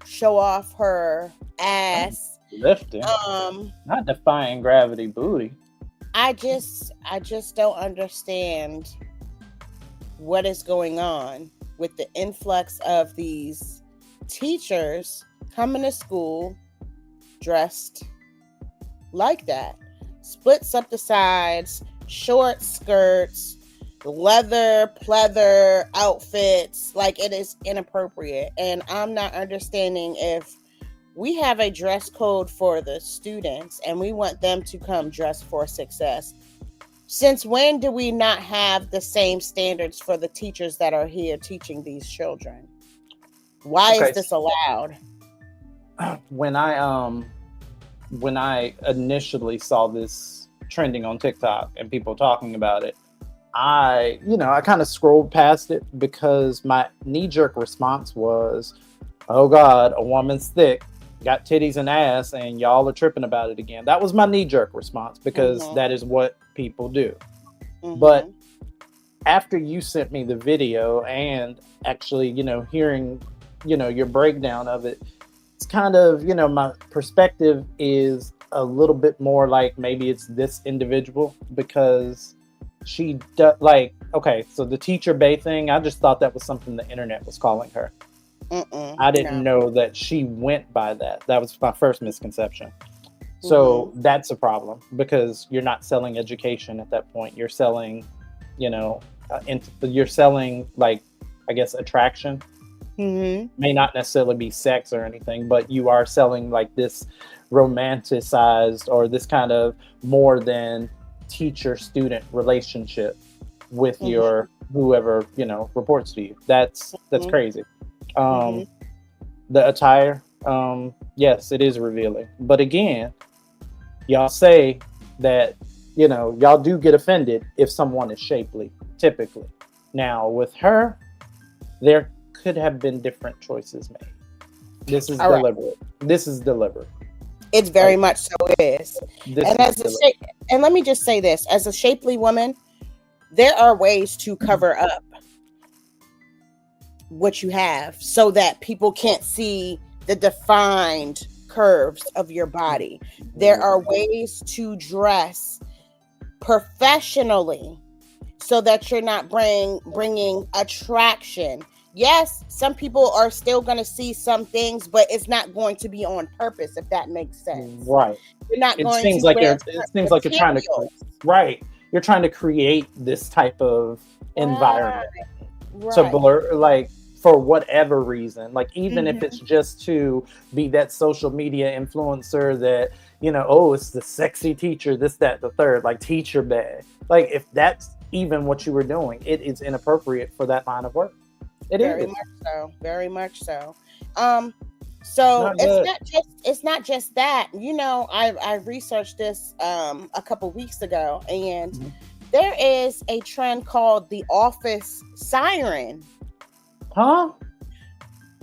show off her ass. Lifting, not defying gravity booty. I just don't understand what is going on with the influx of these teachers coming to school dressed like that. Splits up the sides, short skirts, leather, pleather outfits. Like, it is inappropriate. And I'm not understanding if we have a dress code for the students and we want them to come dressed for success. Since when do we not have the same standards for the teachers that are here teaching these children? Why is this allowed? When I initially saw this trending on TikTok and people talking about it, I kind of scrolled past it because my knee-jerk response was, oh God, a woman's thick, got titties and ass, and y'all are tripping about it again. That was my knee-jerk response because that is what people do. But after you sent me the video and actually, hearing, your breakdown of it, it's kind of, my perspective is a little bit more like maybe it's this individual because she okay, so the Teacher Bae thing, I just thought that was something the internet was calling her. I didn't know that she went by that. That was my first misconception. So that's a problem because you're not selling education at that point. You're selling, you're selling, like, I guess, attraction. May not necessarily be sex or anything, but you are selling like this romanticized or this kind of more than teacher-student relationship with your whoever reports to you. That's crazy. The attire, yes, it is revealing, but again, y'all say that y'all do get offended if someone is shapely, typically. Now with her, there could have been different choices made. This is deliberate. This is deliberate. It's very much so is. And let me just say this, as a shapely woman, there are ways to cover up what you have so that people can't see the defined curves of your body. There are ways to dress professionally so that you're not bringing attraction. Yes, some people are still going to see some things, but it's not going to be on purpose, if that makes sense. Right. You're not going seems to like it seems like you're trying to You're trying to create this type of environment. Right. To blur, like, for whatever reason, like, even if it's just to be that social media influencer that, it's the sexy teacher, this, that, the third, like Teacher Bae. Like, if that's even what you were doing, it is inappropriate for that line of work. Very much so. So it's not just that. I researched this a couple weeks ago, and there is a trend called the office siren. Huh?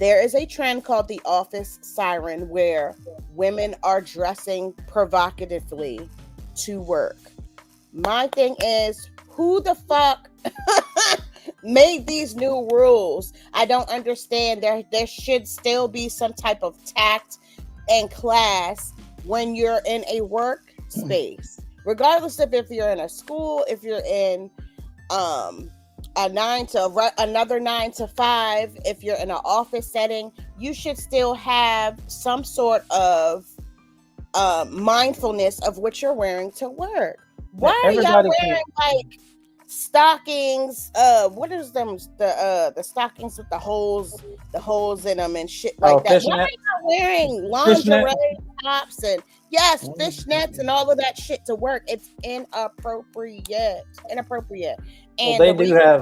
there is a trend called the office siren where women are dressing provocatively to work. My thing is, who the fuck made these new rules? I don't understand. There should still be some type of tact and class when you're in a work space, regardless of if you're in a school, if you're in another 9 to 5, if you're in an office setting, you should still have some sort of mindfulness of what you're wearing to work. Why are y'all wearing like stockings? What is them? The stockings with the holes in them and shit like that. Why are y'all wearing lingerie tops and fishnets and all of that shit to work? It's inappropriate. And they do have.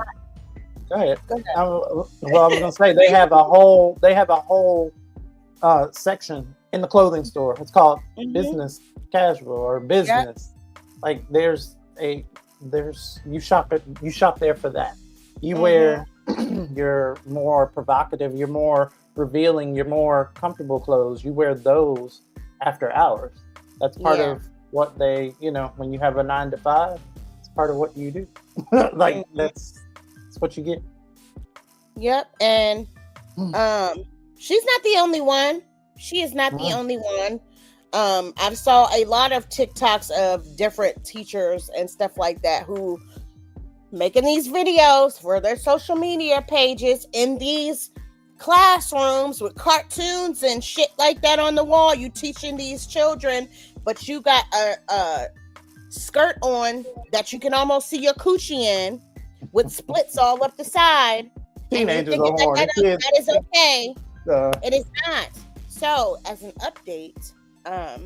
Go ahead. I was gonna say they have a whole section in the clothing store. It's called business casual or business. Like you shop there for that. You wear your more provocative, your more revealing, your more comfortable clothes. You wear those after hours. That's part of what they, when you have a 9 to 5, it's part of what you do. Like that's what you get. Yep. And she's not the only one. She is not the only one. I've saw a lot of TikToks of different teachers and stuff like that who making these videos for their social media pages in these classrooms with cartoons and shit like that on the wall. You teaching these children, but you got a skirt on that you can almost see your coochie in with splits all up the side. Teenagers are horny. That is okay. It is not. So, as an update, I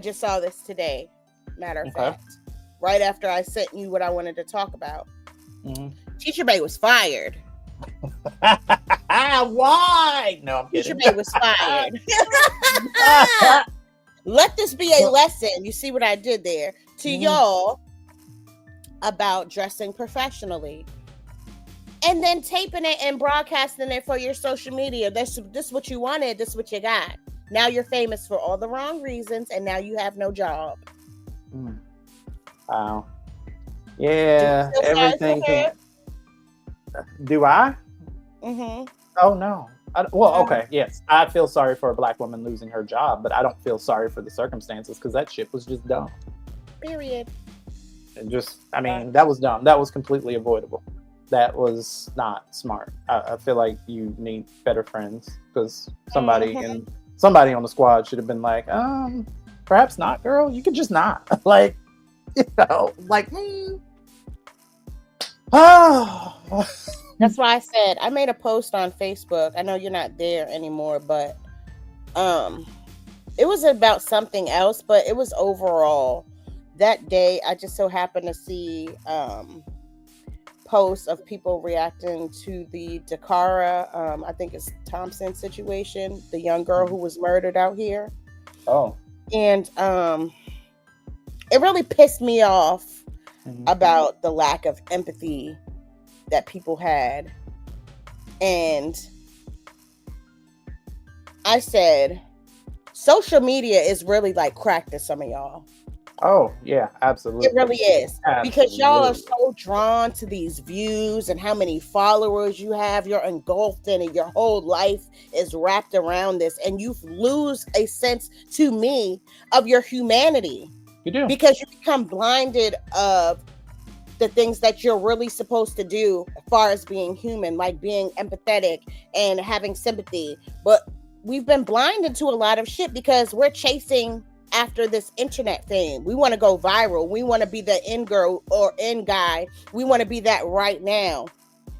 just saw this today. Matter of fact, right after I sent you what I wanted to talk about. Teacher Bay was fired. Why? No, I'm kidding. Teacher Bay was fired. Let this be a lesson. You see what I did there to y'all about dressing professionally. And then taping it and broadcasting it for your social media. This what you wanted. This what you got. Now you're famous for all the wrong reasons, and now you have no job. Wow. Yeah, everything. Do I? Mm-hmm. Oh no. Okay. Yes, I feel sorry for a Black woman losing her job, but I don't feel sorry for the circumstances because that shit was just dumb. Period. That was dumb. That was completely avoidable. That was not smart. I feel like you need better friends because somebody on the squad should have been like, perhaps not, girl. You could just not. Like, That's why I said I made a post on Facebook. I know you're not there anymore, but it was about something else, but it was overall that day. I just so happened to see posts of people reacting to the Dakara, I think it's Thompson situation, the young girl who was murdered out here. Oh. And it really pissed me off about the lack of empathy that people had. And I said, social media is really like crack to some of y'all. Oh, yeah, absolutely. It really is. Absolutely. Because y'all are so drawn to these views and how many followers you have. You're engulfed in it. Your whole life is wrapped around this. And you lose a sense, to me, of your humanity. You do. Because you become blinded of the things that you're really supposed to do as far as being human, like being empathetic and having sympathy. But we've been blinded to a lot of shit because we're chasing after this internet fame. We want to go viral. We want to be the in girl or in guy. We want to be that right now.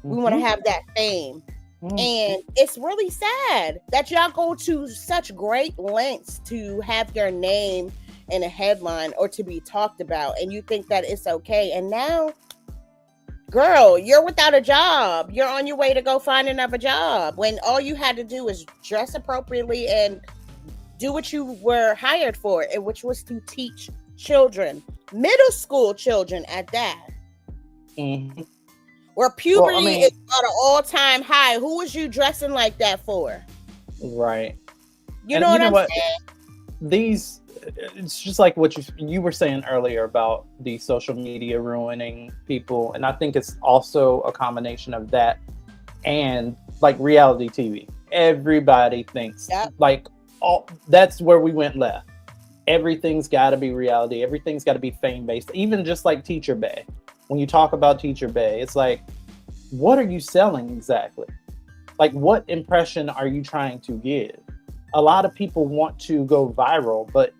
We want to have that fame. And it's really sad that y'all go to such great lengths to have your name in a headline or to be talked about, and you think that it's okay. And now, girl, you're without a job. You're on your way to go find another job when all you had to do was dress appropriately and do what you were hired for, and which was to teach children, middle school children at that. Where puberty Well, I mean, is at an all-time high. Who was you dressing like that for? right. You know what I'm saying? These, it's just like what you were saying earlier about the social media ruining people, and I think it's also a combination of that and like reality TV. Everybody thinks like that's where we went left. Everything's got to be reality. Everything's got to be fame based. Even just like Teacher Bay. When you talk about Teacher Bay, it's like, what are you selling exactly? Like, what impression are you trying to give? A lot of people want to go viral, but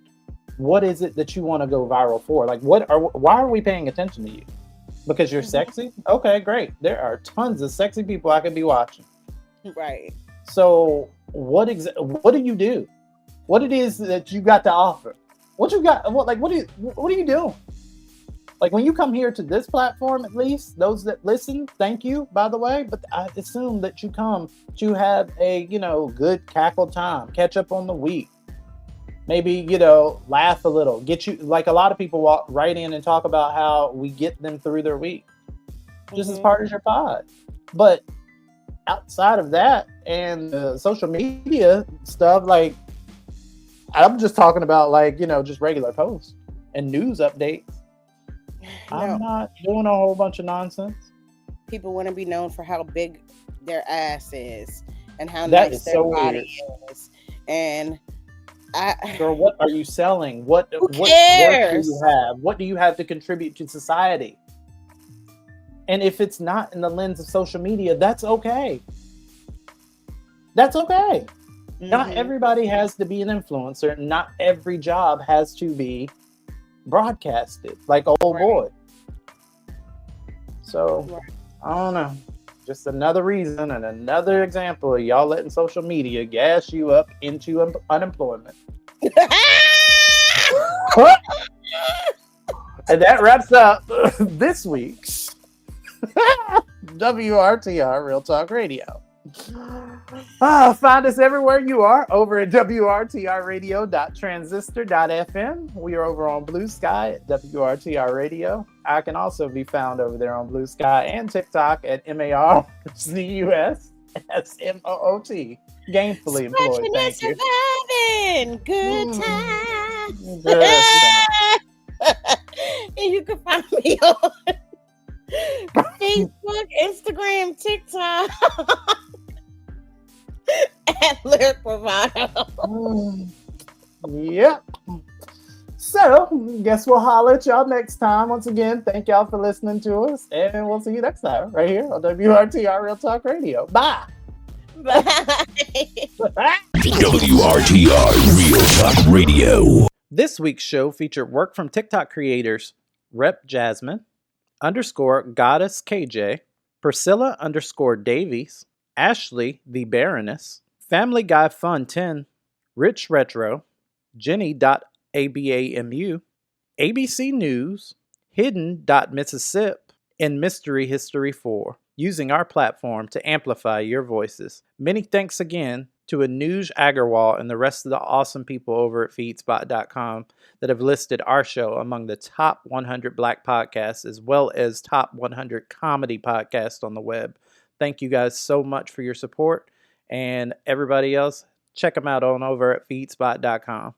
what is it that you want to go viral for? Like, why are we paying attention to you? Because you're sexy? Okay, great. There are tons of sexy people I could be watching. Right. So what do you do? What it is that you got to offer? What you got? What are you doing? Like, when you come here to this platform, at least those that listen, thank you, by the way. But I assume that you come to have a good cackle time, catch up on the week, maybe laugh a little, get you, like a lot of people walk right in and talk about how we get them through their week, just as part of your pod. But outside of that and social media stuff, like I'm just talking about just regular posts and news updates. No. I'm not doing a whole bunch of nonsense. People want to be known for how big their ass is and how that nice is their so body weird. is. And girl, what are you selling? What cares? work do you have? What do you have to contribute to society? And if it's not in the lens of social media, that's okay. That's okay. Mm-hmm. Not everybody has to be an influencer. Not every job has to be broadcasted like old boy. So I don't know. Just another reason and another example of y'all letting social media gas you up into unemployment. And that wraps up this week's WRTR Real Talk Radio. Find us everywhere you are over at WRTRradio.transistor.fm. We are over on Blue Sky at WRTR Radio. I can also be found over there on Blue Sky and TikTok at MARCUSMOOT. Gainfully employed. Thank you. Surviving. Good times. And you can find me on Facebook, Instagram, TikTok. At Lyric Bravado. Yep. So, guess we'll holler at y'all next time. Once again, thank y'all for listening to us. And we'll see you next time right here on WRTR Real Talk Radio. Bye. Bye. WRTR Real Talk Radio. This week's show featured work from TikTok creators Rep Jasmine, _Goddess KJ, Priscilla _Davies, Ashley the Baroness, Family Guy Fun 10, Rich Retro, Jenny.ABAMU, ABC News, Hidden.Mississippi, and Mystery History 4, using our platform to amplify your voices. Many thanks again to Anuj Agarwal and the rest of the awesome people over at feedspot.com that have listed our show among the top 100 Black podcasts as well as top 100 comedy podcasts on the web. Thank you guys so much for your support, and everybody else, check them out on over at feedspot.com.